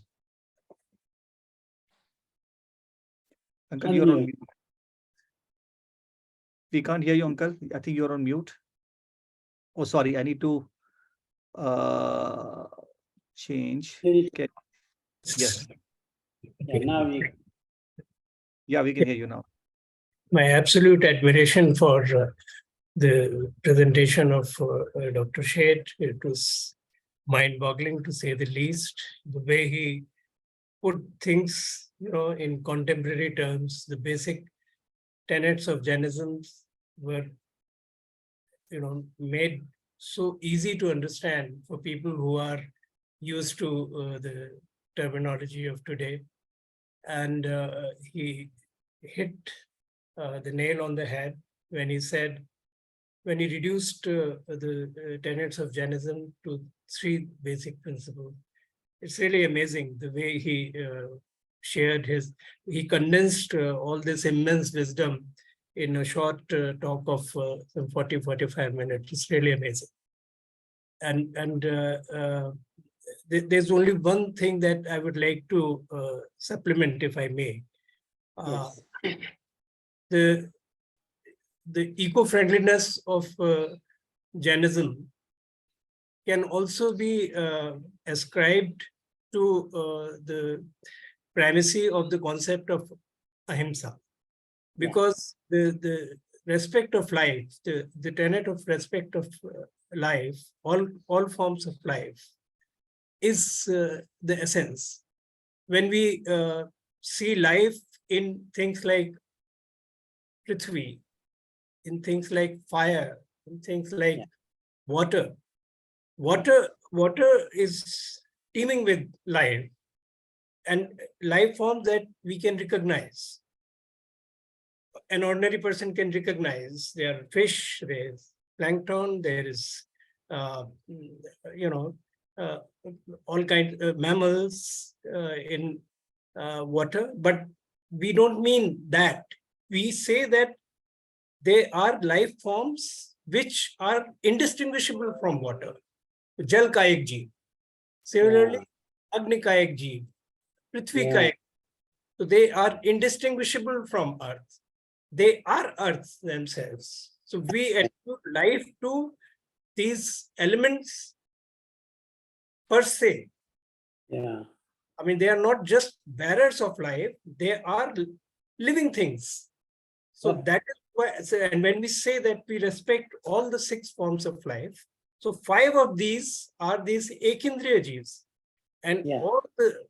Uncle, you're on mute. We can't hear you, Uncle. I think you're on mute. Oh, sorry. I need to change. Okay. Yes. Yeah, now we can hear you now. My absolute admiration for the presentation of Dr. Sheth. It was mind-boggling, to say the least. The way he put things, in contemporary terms, the basic tenets of Jainism were, made so easy to understand for people who are used to the terminology of today. And he hit the nail on the head when he said, when he reduced the tenets of Jainism to 3 basic principles. It's really amazing the way he shared he condensed all this immense wisdom in a short talk of some 40-45 minutes. It's really amazing. And there's only one thing that I would like to supplement, if I may. yes. The eco-friendliness of Jainism can also be ascribed to the primacy of the concept of ahimsa, because the respect of life, the tenet of respect of life, all forms of life, is the essence. When we see life in things like Prithvi, in things like fire, in things like water is teeming with life, and life forms that we can recognize. An ordinary person can recognize. There are fish, there is plankton, there is all kinds of mammals in water, but we don't mean that. We say that they are life forms which are indistinguishable from water. Jal Kayak Jeev. Similarly, Agni Kayak Jeev, Prithvi Kayak. So they are indistinguishable from Earth. They are Earth themselves. So we attribute life to these elements per se. Yeah. I mean, they are not just bearers of life, they are living things. So that is why, and when we say that we respect all the 6 forms of life, so 5 of these are these ekindriya jeevs, And Yeah. all the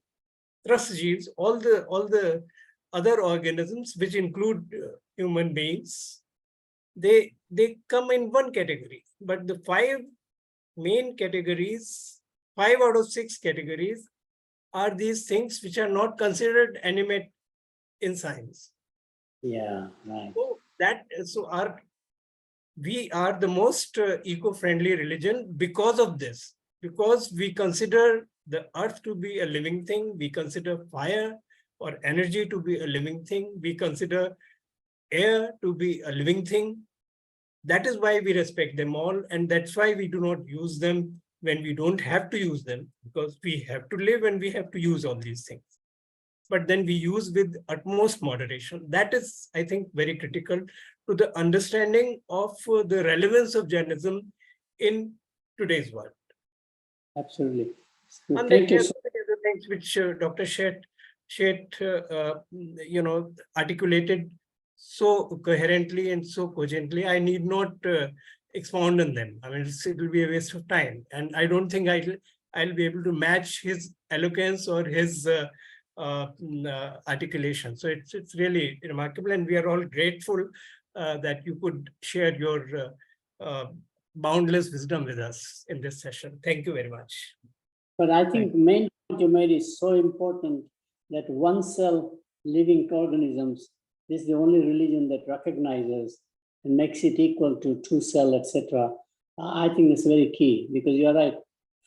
thrust genes, all the other organisms, which include human beings, they come in one category. But the 5 main categories, 5 out of 6 categories, are these things which are not considered animate in science. Yeah, right. So we are the most eco-friendly religion because of this, because we consider the earth to be a living thing, we consider fire or energy to be a living thing, we consider air to be a living thing. That is why we respect them all, and that's why we do not use them when we don't have to use them, because we have to live and we have to use all these things. But then we use with utmost moderation. That is, I think, very critical to the understanding of the relevance of Jainism in today's world. Absolutely. And Thank then you so there are the things which Dr. Sheth articulated so coherently and so cogently. I need not expound on them. I mean, it will be a waste of time. And I don't think I'll be able to match his eloquence or his articulation. So it's really remarkable, and we are all grateful that you could share your boundless wisdom with us in this session. Thank you very much. But I think the main point you made is so important, that one cell living organisms is the only religion that recognizes and makes it equal to 2 cell, etc. I think that's very key, because you're right.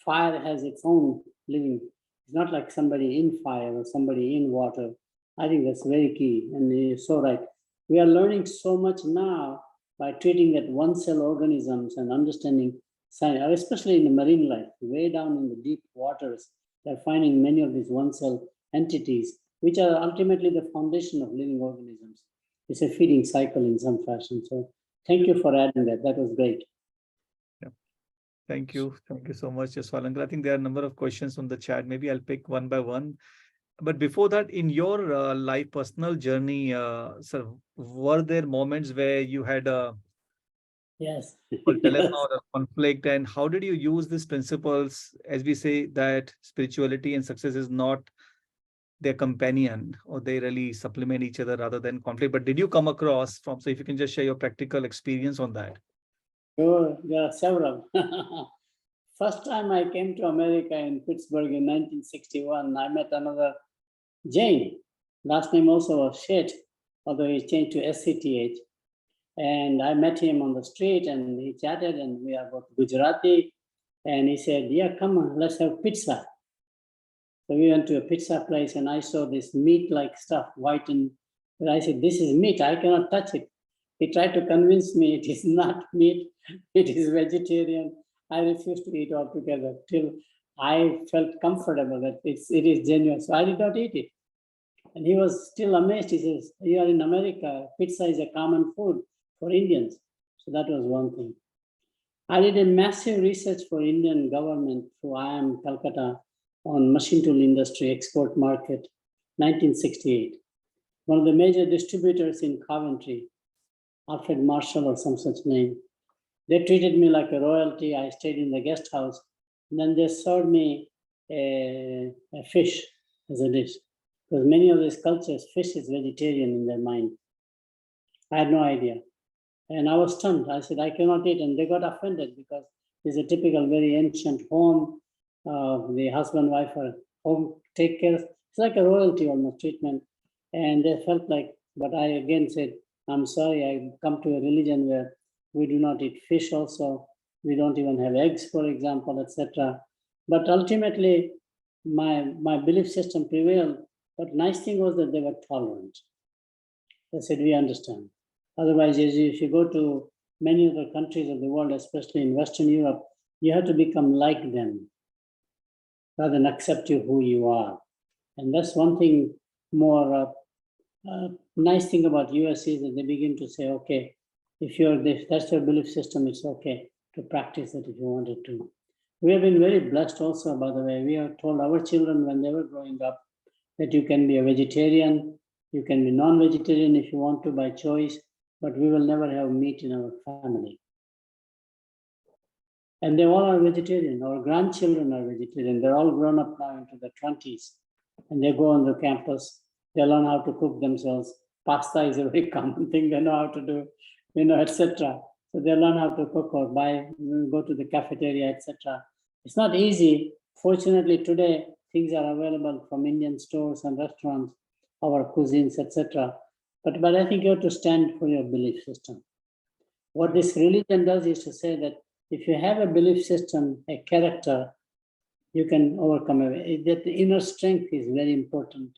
Fire has its own living. It's not like somebody in fire or somebody in water. I think that's very key, and you're so right. We are learning so much now by treating that one cell organisms and understanding science, especially in the marine life, way down in the deep waters. They're finding many of these one cell entities, which are ultimately the foundation of living organisms. It's a feeding cycle in some fashion. So thank you for adding that. That was great. Thank you. Thank you so much, Jaswalangal. I think there are a number of questions on the chat. Maybe I'll pick one by one. But before that, in your life, personal journey, sir, were there moments where you had a Yes. dilemma Yes. or a conflict, and how did you use these principles? As we say that spirituality and success is not their companion, or they really supplement each other rather than conflict. But did you come across from? So if you can just share your practical experience on that. Sure, there are several. First time I came to America in Pittsburgh in 1961, I met another Jain. Last name also was Sheth, although he changed to SCTH. And I met him on the street and he chatted, and we are both Gujarati. And he said, yeah, come on, let's have pizza. So we went to a pizza place and I saw this meat-like stuff, white, and I said, this is meat, I cannot touch it. He tried to convince me it is not meat, it is vegetarian. I refused to eat altogether till I felt comfortable that it is genuine. So I did not eat it. And he was still amazed. He says, you are in America, pizza is a common food for Indians. So that was one thing. I did a massive research for Indian government through IIM Calcutta on machine tool industry export market, 1968. One of the major distributors in Coventry, Alfred Marshall or some such name, they treated me like a royalty. I stayed in the guest house. And then they served me a fish as a dish. Because many of these cultures, fish is vegetarian in their mind. I had no idea. And I was stunned. I said, I cannot eat. And they got offended because it's a typical, very ancient home. The husband, wife are home, take care. It's like a royalty almost treatment. And they felt like, but I again said, I'm sorry, I come to a religion where we do not eat fish also. We don't even have eggs, for example, etc. But ultimately, my belief system prevailed. But nice thing was that they were tolerant. They said, we understand. Otherwise, if you go to many other countries of the world, especially in Western Europe, you have to become like them rather than accept you who you are. And that's one thing more nice thing about US is that they begin to say, okay, if that's your belief system, it's okay to practice it if you wanted to. We have been very blessed also, by the way. We have told our children when they were growing up that you can be a vegetarian, you can be non-vegetarian if you want to by choice, but we will never have meat in our family. And they all are vegetarian. Our grandchildren are vegetarian. They're all grown up now into their 20s. And they go on the campus. They learn how to cook themselves. Pasta is a very common thing they know how to do, etc. So they learn how to cook or go to the cafeteria, etc. It's not easy. Fortunately, today, things are available from Indian stores and restaurants, our cuisines, etc. But I think you have to stand for your belief system. What this religion does is to say that if you have a belief system, a character, you can overcome it. That the inner strength is very important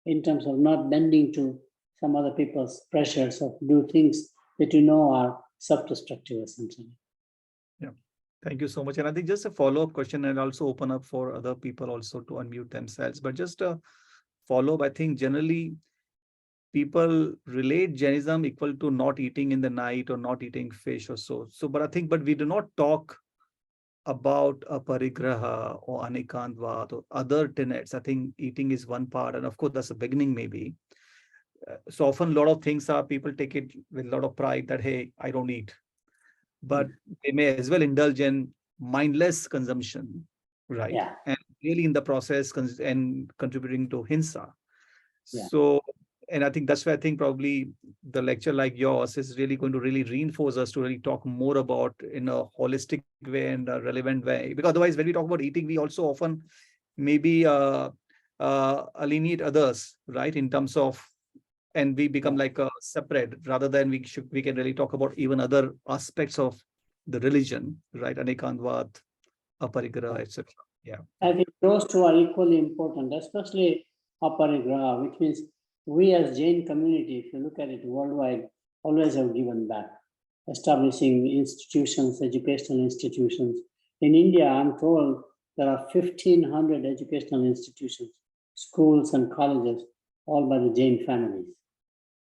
in terms of not bending to some other people's pressures of do things that you know are self-destructive essentially. Yeah, thank you so much. And I think just a follow-up question, and also open up for other people also to unmute themselves. But just a follow-up, I think generally people relate Jainism equal to not eating in the night or not eating fish or so. But we do not talk about a parigraha or anikantvad or other tenets. I think eating is one part, and of course that's the beginning maybe. So often a lot of things are people take it with a lot of pride that, hey, I don't eat. But they may as well indulge in mindless consumption, right? Yeah. And really in the process and contributing to hinsa. Yeah. So, and I think that's why I think probably the lecture like yours is really going to really reinforce us to really talk more about in a holistic way and a relevant way. Because otherwise, when we talk about eating, we also often maybe alienate others, right? In terms of, and we become like a separate rather than we can really talk about even other aspects of the religion, right? Anikantvad, aparigraha, etc. Yeah. I think those two are equally important, especially aparigraha, which means we as Jain community, if you look at it worldwide, always have given back, establishing institutions, educational institutions. In India, I'm told there are 1,500 educational institutions, schools and colleges, all by the Jain families.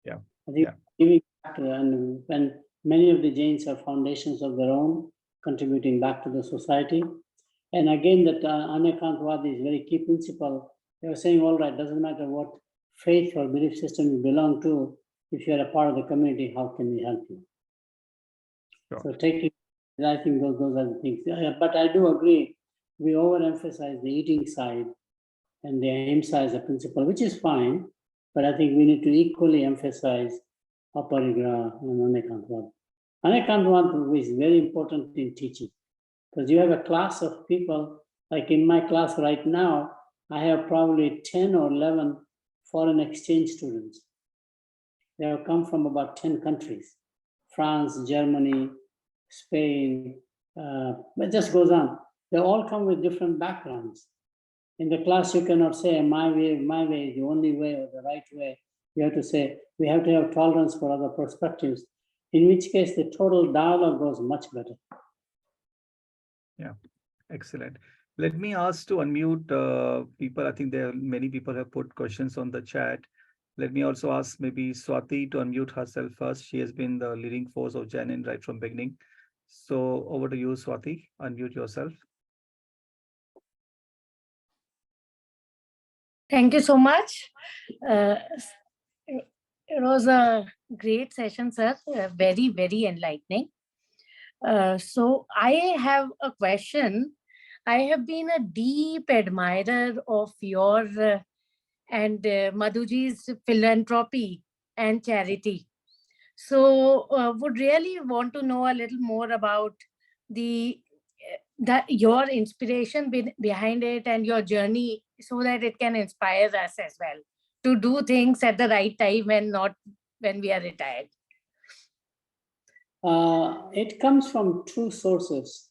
Yeah. I think giving back and when many of the Jains have foundations of their own, contributing back to the society. And again, that Anekantvad is very key principle. They were saying, all right, doesn't matter what faith or belief system you belong to, if you're a part of the community, how can we help you? Sure. So taking, I think those are the things. But I do agree, we overemphasize the eating side and the ahimsa as a principle, which is fine, but I think we need to equally emphasize aparigraha and Anekantvad. Anekantvad is very important in teaching. Because you have a class of people, like in my class right now, I have probably 10 or 11 foreign exchange students. They have come from about 10 countries, France, Germany, Spain, it just goes on. They all come with different backgrounds. In the class, you cannot say my way is the only way or the right way. You have to say, we have to have tolerance for other perspectives, in which case the total dialogue goes much better. Yeah, excellent. Let me ask to unmute people. I think there are many people have put questions on the chat. Let me also ask maybe Swati to unmute herself first. She has been the leading force of Jainin right from beginning. So over to you, Swati. Unmute yourself. Thank you so much. It was a great session, sir. Very, very enlightening. So I have a question. I have been a deep admirer of your and Madhuji's philanthropy and charity. So would really want to know a little more about your inspiration behind it and your journey, so that it can inspire us as well to do things at the right time and not when we are retired. It comes from two sources.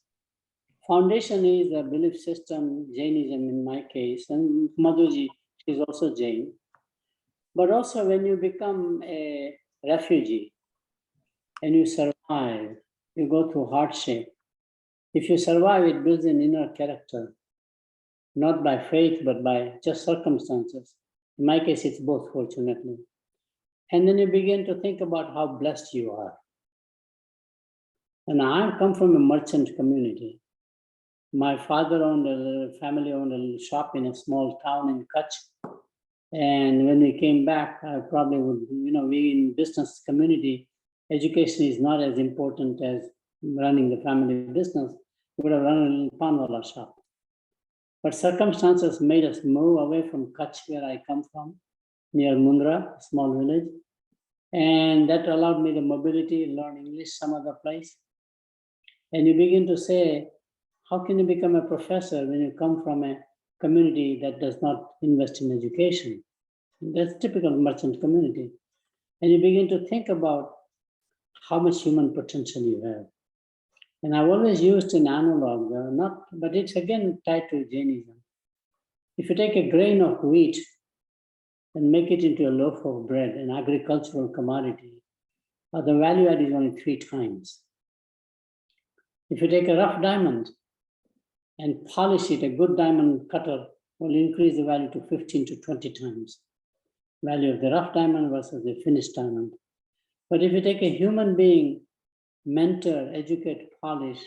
Foundation is a belief system, Jainism in my case, and Madhuji is also Jain. But also when you become a refugee and you survive, you go through hardship. If you survive, it builds an inner character, not by faith, but by just circumstances. In my case, it's both, fortunately. And then you begin to think about how blessed you are. And I come from a merchant community. My father family owned a shop in a small town in Kutch. And when we came back, I probably would, we in business community, education is not as important as running the family business. we would have run a little panwala shop. But circumstances made us move away from Kutch, where I come from, near Mundra, a small village. And that allowed me the mobility, learn English some other place. And you begin to say, how can you become a professor when you come from a community that does not invest in education? That's typical merchant community. And you begin to think about how much human potential you have. And I've always used an analog, but it's again tied to Jainism. If you take a grain of wheat and make it into a loaf of bread, an agricultural commodity, the value add is only 3 times. If you take a rough diamond and polish it, a good diamond cutter will increase the value to 15 to 20 times. Value of the rough diamond versus the finished diamond. But if you take a human being, mentor, educate, polish,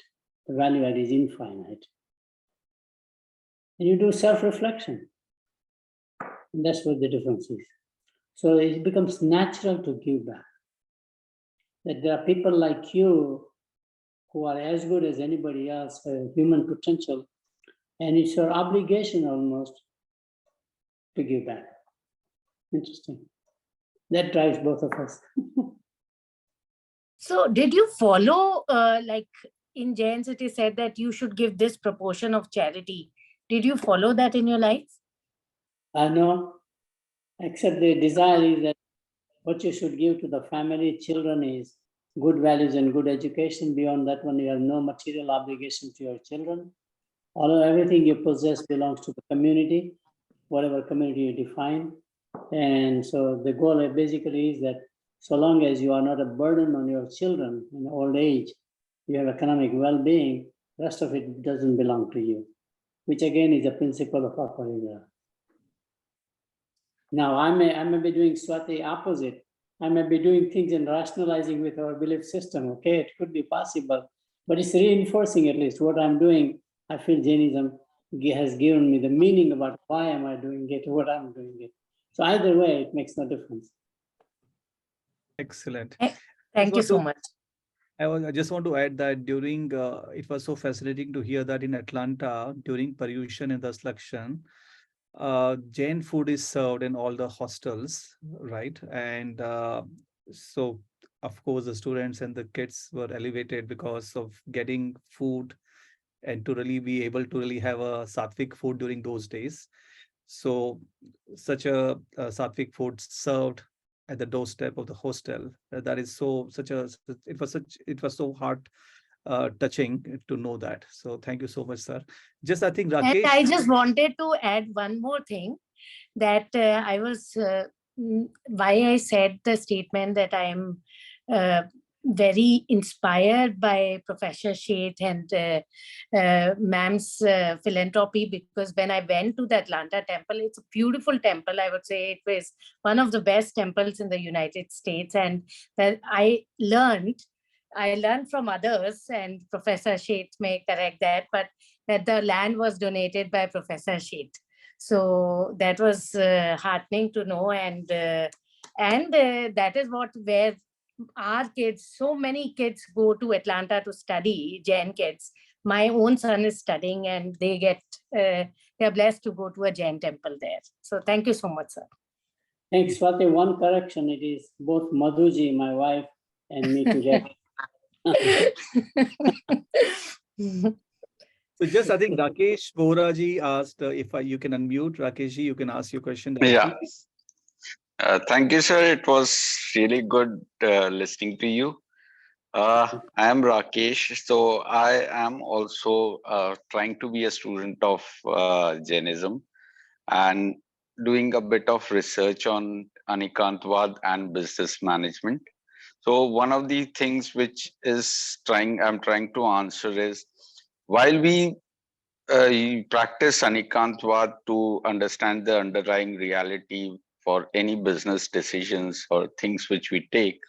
the value add is infinite. And you do self-reflection. And that's what the difference is. So it becomes natural to give back. That there are people like you who are as good as anybody else, human potential, and it's your obligation almost to give back. Interesting. That drives both of us. So did you follow, like in Jains, it is said that you should give this proportion of charity. Did you follow that in your life? No, except the desire is that what you should give to the family, children is good values and good education. Beyond that one, you have no material obligation to your children. Although everything you possess belongs to the community, whatever community you define. And so the goal basically is that so long as you are not a burden on your children in old age, you have economic well-being, the rest of it doesn't belong to you, which again is a principle of Aparija. Now, I may be doing Swati opposite. I may be doing things and rationalizing with our belief system, okay? It could be possible, but it's reinforcing at least what I'm doing. I feel Jainism has given me the meaning about why am I doing it, what I'm doing it. So either way, it makes no difference. Excellent. Thank you so much. I just want to add that during, it was so fascinating to hear that in Atlanta, during Paryushan and Daslakshan, Jain food is served in all the hostels, right? And so, of course, the students and the kids were elevated because of getting food and to really be able to really have a sattvic food during those days. So such a sattvic food served at the doorstep of the hostel, that is it was so heart touching to know that. So thank you so much, sir. Just I think And Rakesh. I just wanted to add one more thing, that why I said the statement that I am very inspired by Professor Sheth and ma'am's philanthropy, because when I went to the Atlanta temple, it's a beautiful temple. I would say it was one of the best temples in the United States. And that I learned from others, and Professor Sheth may correct that, but that the land was donated by Professor Sheth. So that was heartening to know. And that is where our kids, so many kids go to Atlanta to study, Jain kids. My own son is studying, and they're blessed to go to a Jain temple there. So thank you so much, sir. Thanks, Swati. One correction, it is both Madhuji, my wife, and me together. So just I think Rakesh Boraji asked if you can unmute. Rakeshji, you can ask your question. Yeah. Thank you, sir. It was really good listening to you. I am Rakesh. So I am also trying to be a student of Jainism and doing a bit of research on Anikantwad and business management. So one of the things which I'm trying to answer is, while we practice Anikantwad to understand the underlying reality for any business decisions or things which we take,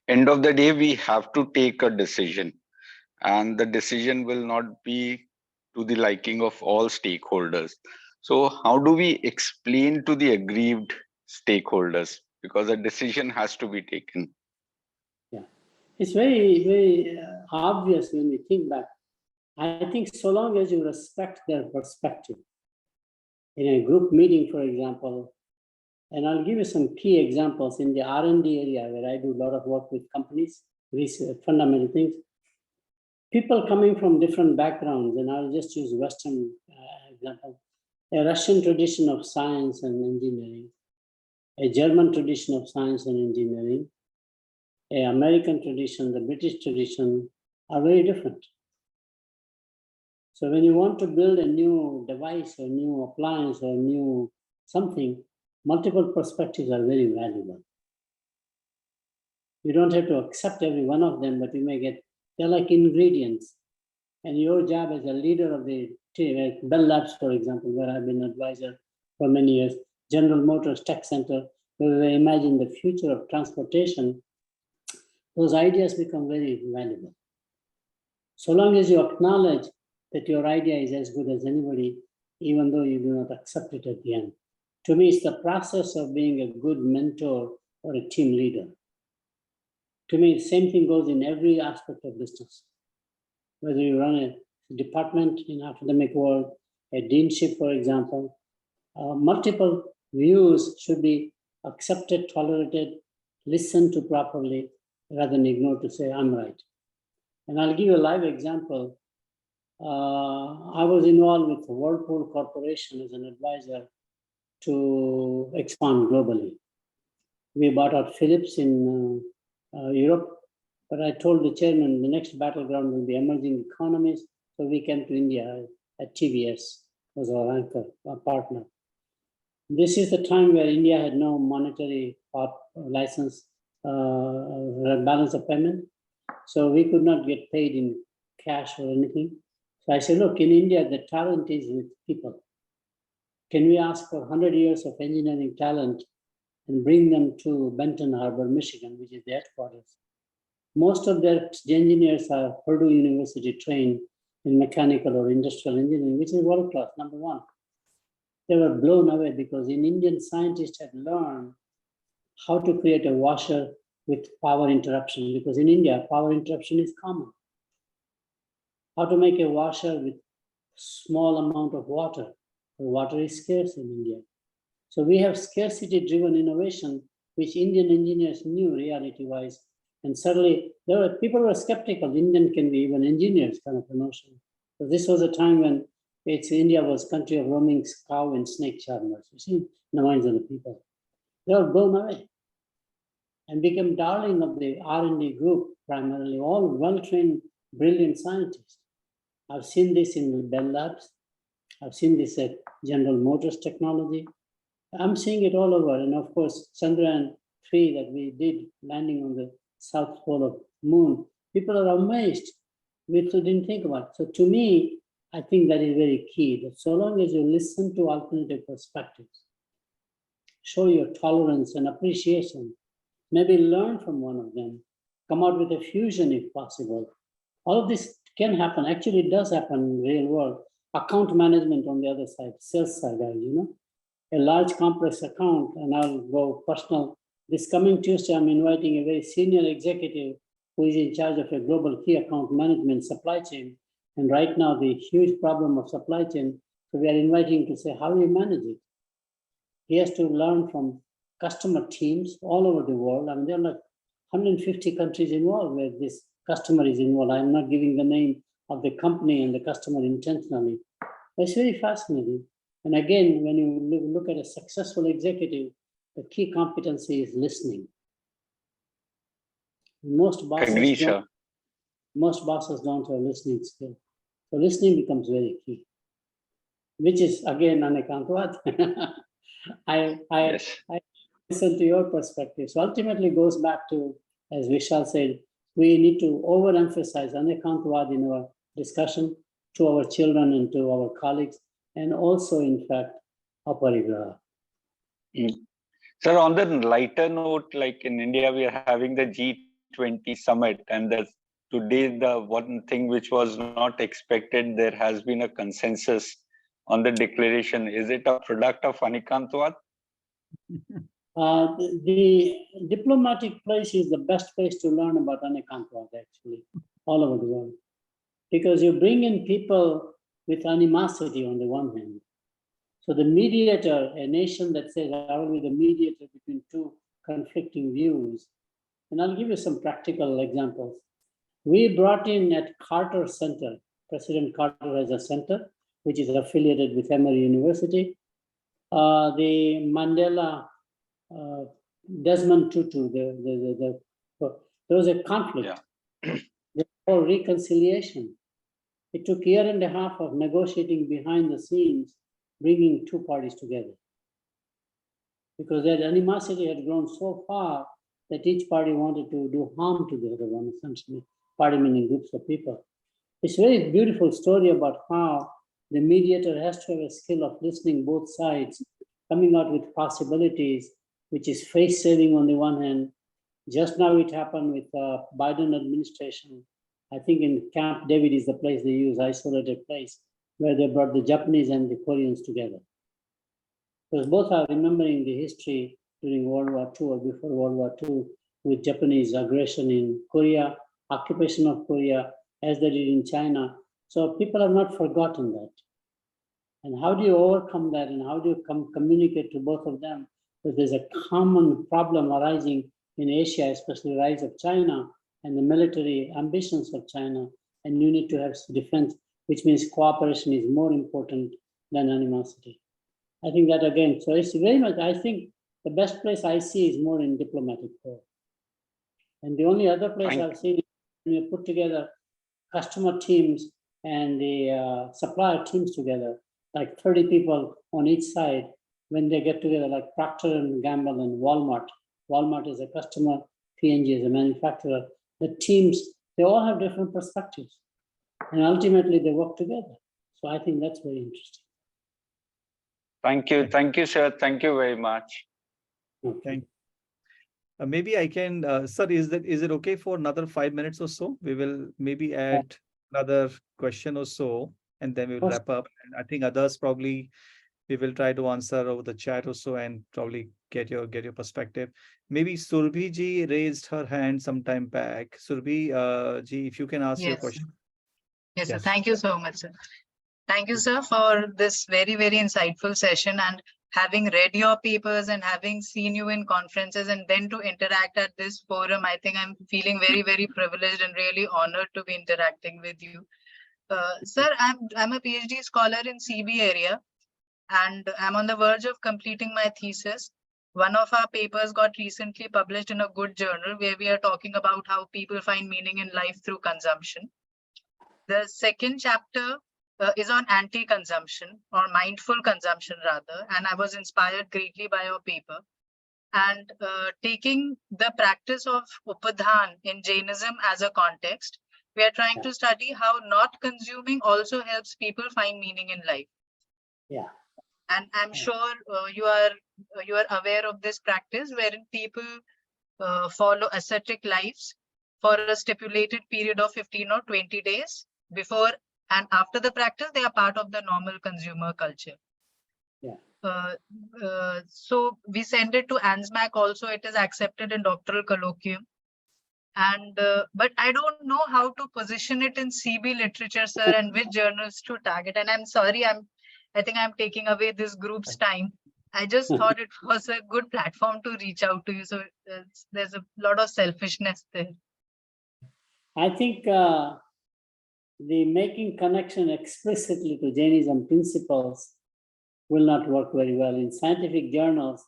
end of the day, we have to take a decision, and the decision will not be to the liking of all stakeholders. So how do we explain to the aggrieved stakeholders? Because a decision has to be taken. Yeah, it's very, very obvious when we think back. I think so long as you respect their perspective, in a group meeting, for example, and I'll give you some key examples in the R&D area where I do a lot of work with companies, research, fundamental things. People coming from different backgrounds, and I'll just use Western example, a Russian tradition of science and engineering, a German tradition of science and engineering, an American tradition, the British tradition are very different. So when you want to build a new device or new appliance or new something, multiple perspectives are very valuable. You don't have to accept every one of them, but you may get, they're like ingredients. And your job as a leader of the team, like Bell Labs, for example, where I've been advisor for many years, General Motors Tech Center, where we imagine the future of transportation, those ideas become very valuable. So long as you acknowledge that your idea is as good as anybody, even though you do not accept it at the end. To me, it's the process of being a good mentor or a team leader. To me, the same thing goes in every aspect of business. Whether you run a department in academic world, a deanship, for example, multiple views should be accepted, tolerated, listened to properly, rather than ignored to say, I'm right. And I'll give you a live example. I was involved with Whirlpool Corporation as an advisor to expand globally. We bought out Philips in Europe, but I told the chairman the next battleground will be emerging economies. So we came to India at TVS, was our anchor, our partner. This is the time where India had no monetary license, balance of payment. So we could not get paid in cash or anything. So I said, look, in India, the talent is with people. Can we ask for 100 years of engineering talent and bring them to Benton Harbor, Michigan, which is the headquarters? Most of their engineers are Purdue University trained in mechanical or industrial engineering, which is world class, number one. They were blown away because Indian scientists had learned how to create a washer with power interruption, because in India, power interruption is common. How to make a washer with small amount of water. The water is scarce in India. So we have scarcity-driven innovation, which Indian engineers knew reality-wise. And suddenly, people were skeptical. Indian can be even engineers, kind of a notion. So this was a time when India was country of roaming cow and snake charmers. You see, in the minds of the people. They were blown away and became darling of the R&D group, primarily all well-trained, brilliant scientists. I've seen this in Bell Labs. I've seen this at General Motors Technology. I'm seeing it all over. And of course, Chandrayaan 3 that we did, landing on the south pole of moon, people are amazed. We didn't think about it. So to me, I think that is very key, that so long as you listen to alternative perspectives, show your tolerance and appreciation, maybe learn from one of them, come out with a fusion if possible. All of this can happen. Actually, it does happen in the real world. Account management on the other side, sales side, a large complex account, and I'll go personal. This coming Tuesday, I'm inviting a very senior executive who is in charge of a global key account management supply chain. And right now, the huge problem of supply chain, so we are inviting to say, how do you manage it? He has to learn from customer teams all over the world. I mean, there are like 150 countries involved where this customer is involved. I'm not giving the name of the company and the customer intentionally. But it's very fascinating. And again, when you look at a successful executive, the key competency is listening. Most bosses don't have listening skill. So listening becomes very key, which is again anekantwad. I listen to your perspective. So ultimately it goes back to, as Vishal said, we need to overemphasize anekantwad in our discussion to our children and to our colleagues, and also, in fact, aparigraha. Sir, on the lighter note, like in India, we are having the G20 summit, and today the one thing which was not expected, there has been a consensus on the declaration. Is it a product of Anikantwad? The diplomatic place is the best place to learn about Anikantwad, actually, all over the world. because you bring in people with animosity on the one hand. So the mediator, a nation that says, I will be the mediator between two conflicting views. And I'll give you some practical examples. We brought in at Carter Center, President Carter has a center, which is affiliated with Emory University. The Mandela, Desmond Tutu, there was a conflict. Yeah. For reconciliation. It took a year and a half of negotiating behind the scenes, bringing two parties together. Because that animosity had grown so far that each party wanted to do harm to the other one, essentially. Party meaning groups of people. It's a very beautiful story about how the mediator has to have a skill of listening both sides, coming out with possibilities, which is face saving on the one hand. Just now it happened with Biden administration. I think in Camp David is the place they use, isolated place, where they brought the Japanese and the Koreans together. Because both are remembering the history during World War II or before World War II with Japanese aggression in Korea, occupation of Korea, as they did in China. So people have not forgotten that. And how do you overcome that, and how do you communicate to both of them? Because there's a common problem arising in Asia, especially the rise of China and the military ambitions of China, and you need to have defense, which means cooperation is more important than animosity. I think that again, so it's very much, I think the best place I see is more in diplomatic corps. And the only other place I've seen is when you put together customer teams and the supplier teams together, like 30 people on each side, when they get together, like Procter & Gamble and Walmart. Walmart is a customer, P&G is a manufacturer. The teams, they all have different perspectives. And ultimately they work together. So I think that's very interesting. Thank you, sir. Thank you very much. Okay. Maybe I can, sir, is it okay for another 5 minutes or so? We will maybe add another question or so, and then we will wrap up. And I think others probably we will try to answer over the chat or so, and probably get your perspective. Maybe Surbhi ji raised her hand some time back. Surbhi ji, if you can ask your question. Yes, sir. Thank you so much, sir. Thank you, sir, for this very, very insightful session, and having read your papers and having seen you in conferences and then to interact at this forum. I think I'm feeling very, very privileged and really honored to be interacting with you. Sir, I'm a PhD scholar in CB area, and I'm on the verge of completing my thesis. One of our papers got recently published in a good journal where we are talking about how people find meaning in life through consumption. The second chapter is on anti-consumption, or mindful consumption rather, and I was inspired greatly by your paper. And taking the practice of Upadhan in Jainism as a context, we are trying to study how not consuming also helps people find meaning in life. Yeah. And I'm sure you are aware of this practice wherein people follow ascetic lives for a stipulated period of 15 or 20 days. Before and after the practice, they are part of the normal consumer culture. Yeah. So we send it to ANSMAC also. It is accepted in doctoral colloquium. And but I don't know how to position it in CB literature, sir, and which journals to target. And I'm sorry, I think I'm taking away this group's time. I just thought it was a good platform to reach out to you. So there's a lot of selfishness there. I think the making connection explicitly to Jainism principles will not work very well. In scientific journals,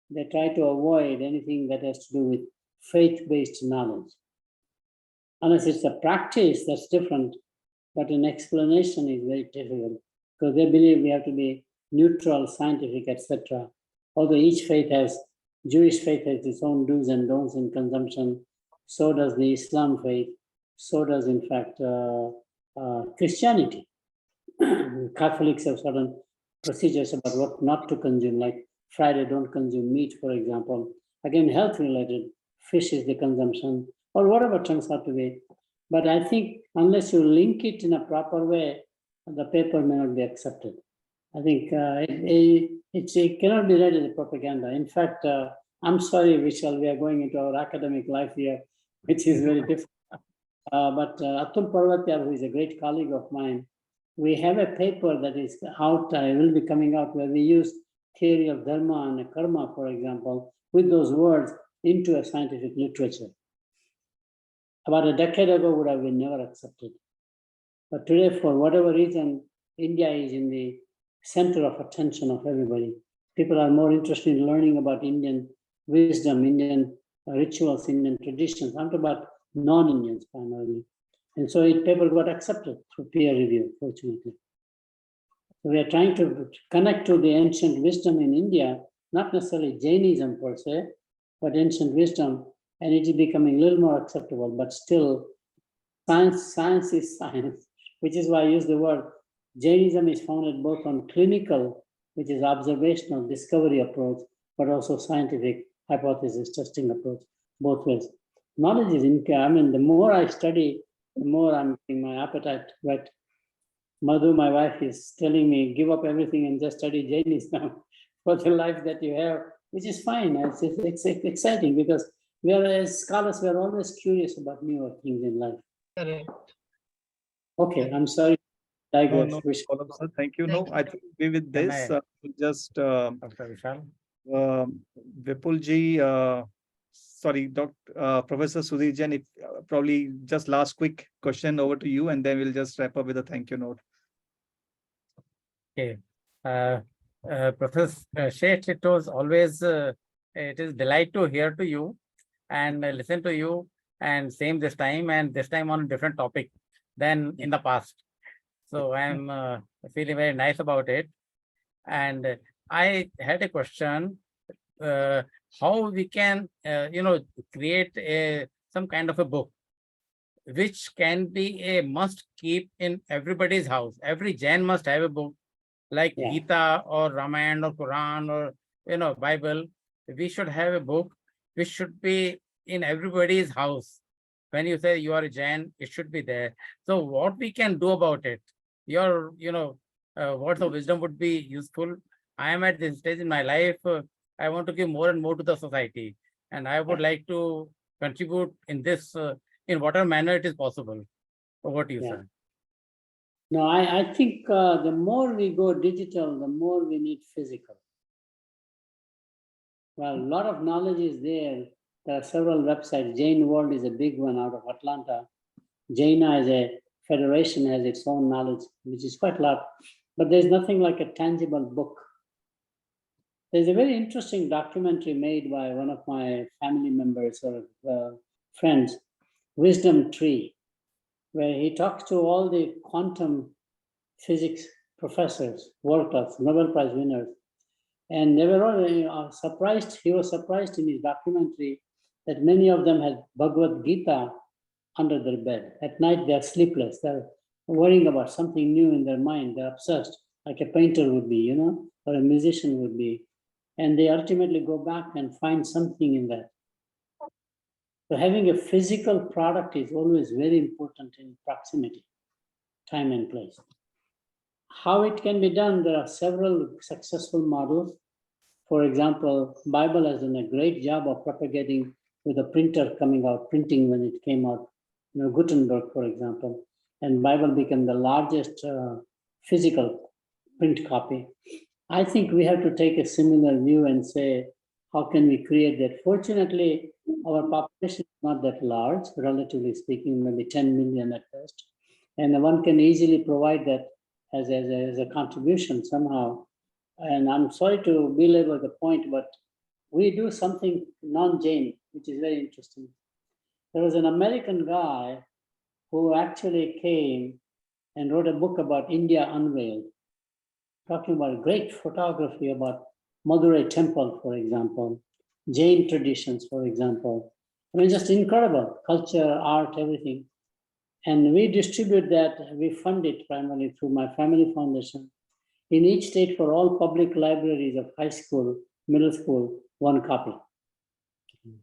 they try to avoid anything that has to do with faith-based knowledge. Unless it's a practice, that's different, but an explanation is very difficult because they believe we have to be neutral, scientific, etc. Although each faith has, Jewish faith has its own do's and don'ts in consumption, so does the Islam faith, so does in fact Christianity. Catholics have certain procedures about what not to consume, like Friday don't consume meat, for example. Again, health related, fish is the consumption, or whatever turns out to be. But I think unless you link it in a proper way, the paper may not be accepted. I think it cannot be read as a propaganda. In fact, I'm sorry, Vishal, we are going into our academic life here, which is very different. But Atul Parvatyar, who is a great colleague of mine, we have a paper that is out, will be coming out, where we use theory of dharma and karma, for example, with those words into a scientific literature. About a decade ago would have been never accepted. But today, for whatever reason, India is in the center of attention of everybody. People are more interested in learning about Indian wisdom, Indian rituals, Indian traditions, not about non-Indians primarily. And so the paper got accepted through peer review, fortunately. So we are trying to connect to the ancient wisdom in India, not necessarily Jainism per se, but ancient wisdom, and it is becoming a little more acceptable, but still science is science, which is why I use the word Jainism is founded both on clinical, which is observational discovery approach, but also scientific hypothesis testing approach, both ways. Knowledge is I mean, the more I study, the more I'm getting my appetite whet. Madhu, my wife, is telling me, give up everything and just study Jainism for the life that you have, which is fine. It's exciting because we are, as scholars, we are always curious about newer things in life. Correct. Okay, I'm sorry. No, follow-up, sir. Thank you. No, Thank I think with this, just Dr. Vishal. Vipulji, sorry, Professor Sudhir Jain, if probably just last quick question over to you, and then we'll just wrap up with a thank you note. Okay. Professor Sheth, it was always, it is delight to hear to you and listen to you, and same this time, and this time on a different topic than in the past. So I'm feeling very nice about it. And I had a question, how we can, create some kind of a book, which can be a must keep in everybody's house. Every Jain must have a book like Gita or Ramayana or Quran or, Bible. We should have a book which should be in everybody's house. When you say you are a Jain, it should be there. So what we can do about it? Your, words of wisdom would be useful. I am at this stage in my life. I want to give more and more to the society, and I would like to contribute in this, in whatever manner it is possible. Over to you, sir. No, I think the more we go digital, the more we need physical. Well, a lot of knowledge is there. There are several websites. Jain World is a big one out of Atlanta. Jaina as a federation has its own knowledge, which is quite a lot. But there's nothing like a tangible book. There's a very interesting documentary made by one of my family members or friends, Wisdom Tree, where he talks to all the quantum physics professors, world-class Nobel Prize winners. And they were all surprised. He was surprised in his documentary that many of them had Bhagavad Gita under their bed. At night, they're sleepless. They're worrying about something new in their mind. They're obsessed, like a painter would be, or a musician would be. And they ultimately go back and find something in that. So having a physical product is always very important in proximity, time and place. How it can be done, there are several successful models. For example, Bible has done a great job of propagating with a printer coming out, printing when it came out, Gutenberg, for example, and Bible became the largest physical print copy. I think we have to take a similar view and say, how can we create that? Fortunately, our population is not that large, relatively speaking, maybe 10 million at best. And one can easily provide that as a contribution somehow. And I'm sorry to belabor the point, but we do something non-Jain, which is very interesting. There was an American guy who actually came and wrote a book about India Unveiled, talking about great photography about Madurai Temple, for example, Jain traditions, for example. I mean, just incredible culture, art, everything. And we distribute that, we fund it primarily through my family foundation. In each state, for all public libraries of high school, middle school, one copy.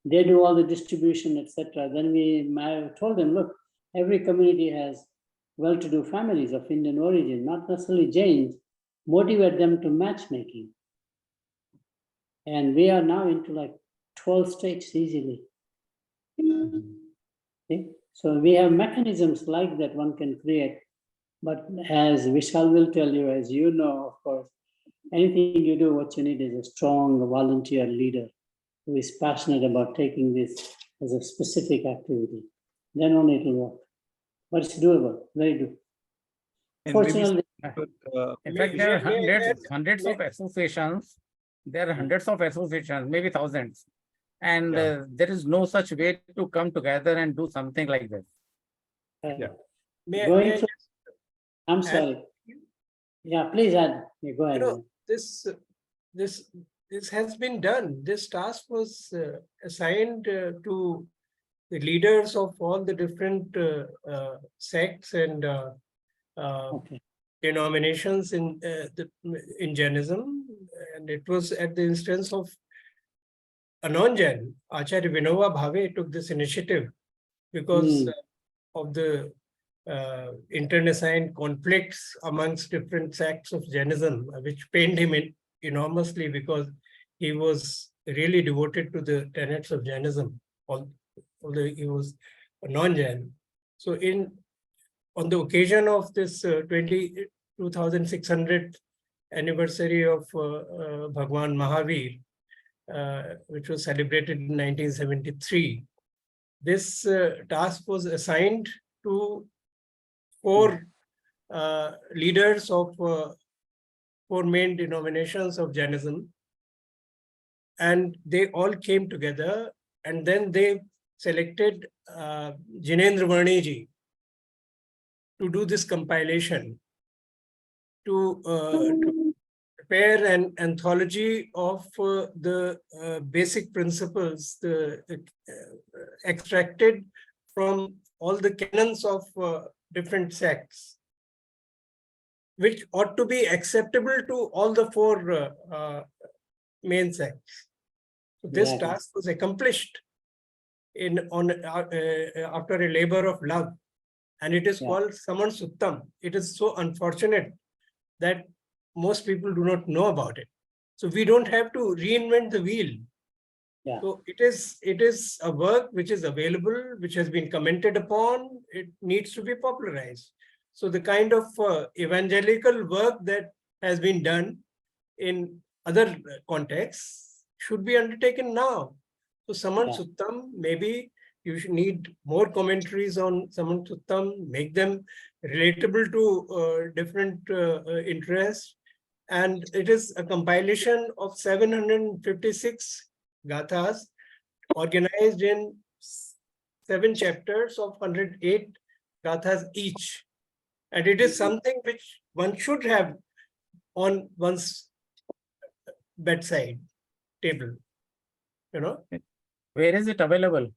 They do all the distribution, etc. Then I told them, look, every community has well-to-do families of Indian origin, not necessarily Jains, motivate them to matchmaking. And we are now into like 12 states easily. See? So we have mechanisms like that one can create. But as Vishal will tell you, as you know, of course, anything you do, what you need is a strong volunteer leader who is passionate about taking this as a specific activity. Then only it will work. But it's doable, very doable. And maybe Fortunately, In fact, there are hundreds of associations. There are hundreds of associations, maybe thousands. And there is no such way to come together and do something like this. I'm sorry. Yeah, please add. Yeah, go ahead. This has been done. This task was assigned to the leaders of all the different sects and denominations in Jainism, and it was at the instance of a non-Jain, Acharya Vinoba Bhave took this initiative because of the internecine conflicts amongst different sects of Jainism, which pained him enormously because he was really devoted to the tenets of Jainism, although he was a non-Jain. So on the occasion of this 2600th anniversary of Bhagwan Mahavir, which was celebrated in 1973, this task was assigned to 4 leaders of 4 main denominations of Jainism, and they all came together, and then they selected Jinendra Varniji to do this compilation, to prepare an anthology of the basic principles extracted from all the canons of different sects, which ought to be acceptable to all the 4 main sects. So this task was accomplished after a labor of love, and it is called Saman Suttam. It is so unfortunate that most people do not know about it. So we don't have to reinvent the wheel. So it is a work which is available, which has been commented upon. It needs to be popularized. So the kind of evangelical work that has been done in other contexts should be undertaken now. So Saman Suttam, maybe you should need more commentaries on Saman Suttam, make them relatable to different interests. And it is a compilation of 756 gathas organized in 7 chapters of 108 gathas each. And it is something which one should have on one's bedside table. Where is it available?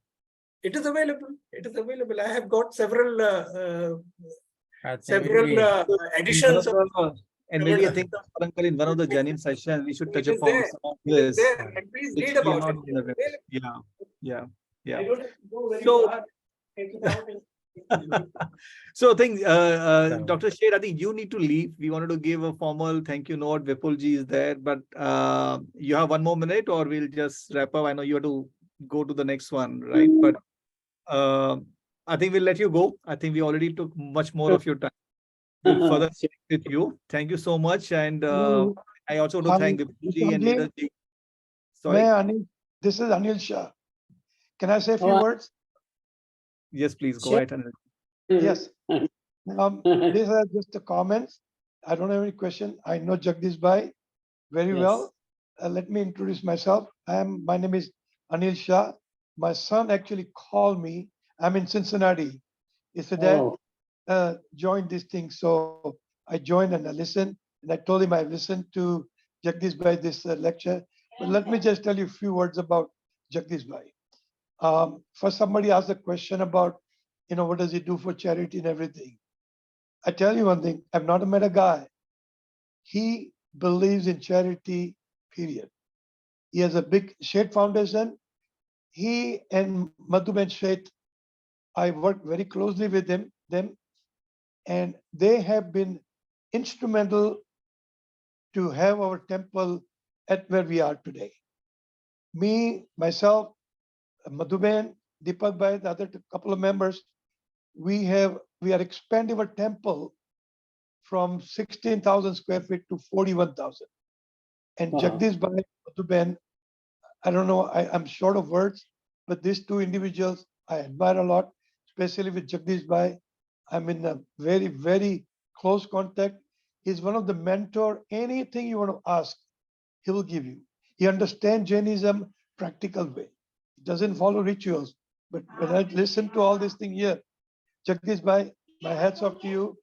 It is available. It is available. I have got several editions of. And maybe I think in one of the Jainin sessions we should touch upon some of this. And please read about it. Yeah. So I think, Dr. Sheth, I think you need to leave. We wanted to give a formal thank you note. Vipulji is there, but you have 1 more minute, or we'll just wrap up. I know you have to go to the next one, right? But I think we'll let you go. I think we already took much more of your time. We'll further check with you. Thank you so much. And I also want to thank Vipulji and Neerajji. Sorry. This is Anil Shah. Can I say a few words? Yes, please go ahead. Anil. Yes. These are just the comments. I don't have any question. I know Jagdish Bhai very well. Let me introduce myself. My name is Anil Shah. My son actually called me. I'm in Cincinnati. He said, Dad, join this thing. So I joined and I listened. And I told him I listened to Jagdish Bhai this lecture. But let me just tell you a few words about Jagdish Bhai. First, somebody asked a question about, what does he do for charity and everything. I tell you one thing, I've not met a guy. He believes in charity, period. He has a big Sheth Foundation. He and Madhuben Sheth, I work very closely with them, and they have been instrumental to have our temple at where we are today. Me, myself, Madhuben, Deepak Bhai, the other couple of members, we are expanding our temple from 16,000 square feet to 41,000. And Wow. Jagdish Bhai, Madhuben, I don't know, I'm short of words, but these two individuals I admire a lot, especially with Jagdish Bhai. I'm in a very, very close contact. He's one of the mentor. Anything you want to ask, he will give you. He understands Jainism practical way. He doesn't follow rituals. But when I listen to all this thing here, Jagdish Bhai, my hats off to you.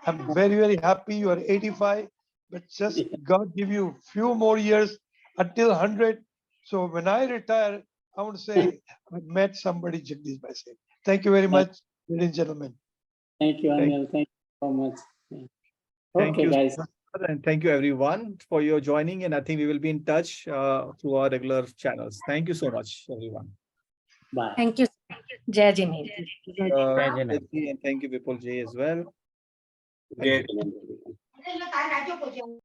I'm very, very happy you are 85, but just God give you few more years until 100. So when I retire, I want to say I met somebody, Jagdish Bhai said. Thank you very much, ladies and gentlemen. Thank you, Thank- Anil. Thank you so much. Yeah. Thank Okay, you, guys. sir, and thank you everyone for your joining. And I think we will be in touch through our regular channels. Thank you so much, everyone. Bye. Thank you. Jai Jainin. Jai Jainin. And thank you, Vipul Ji, as well. Yeah. Thank you.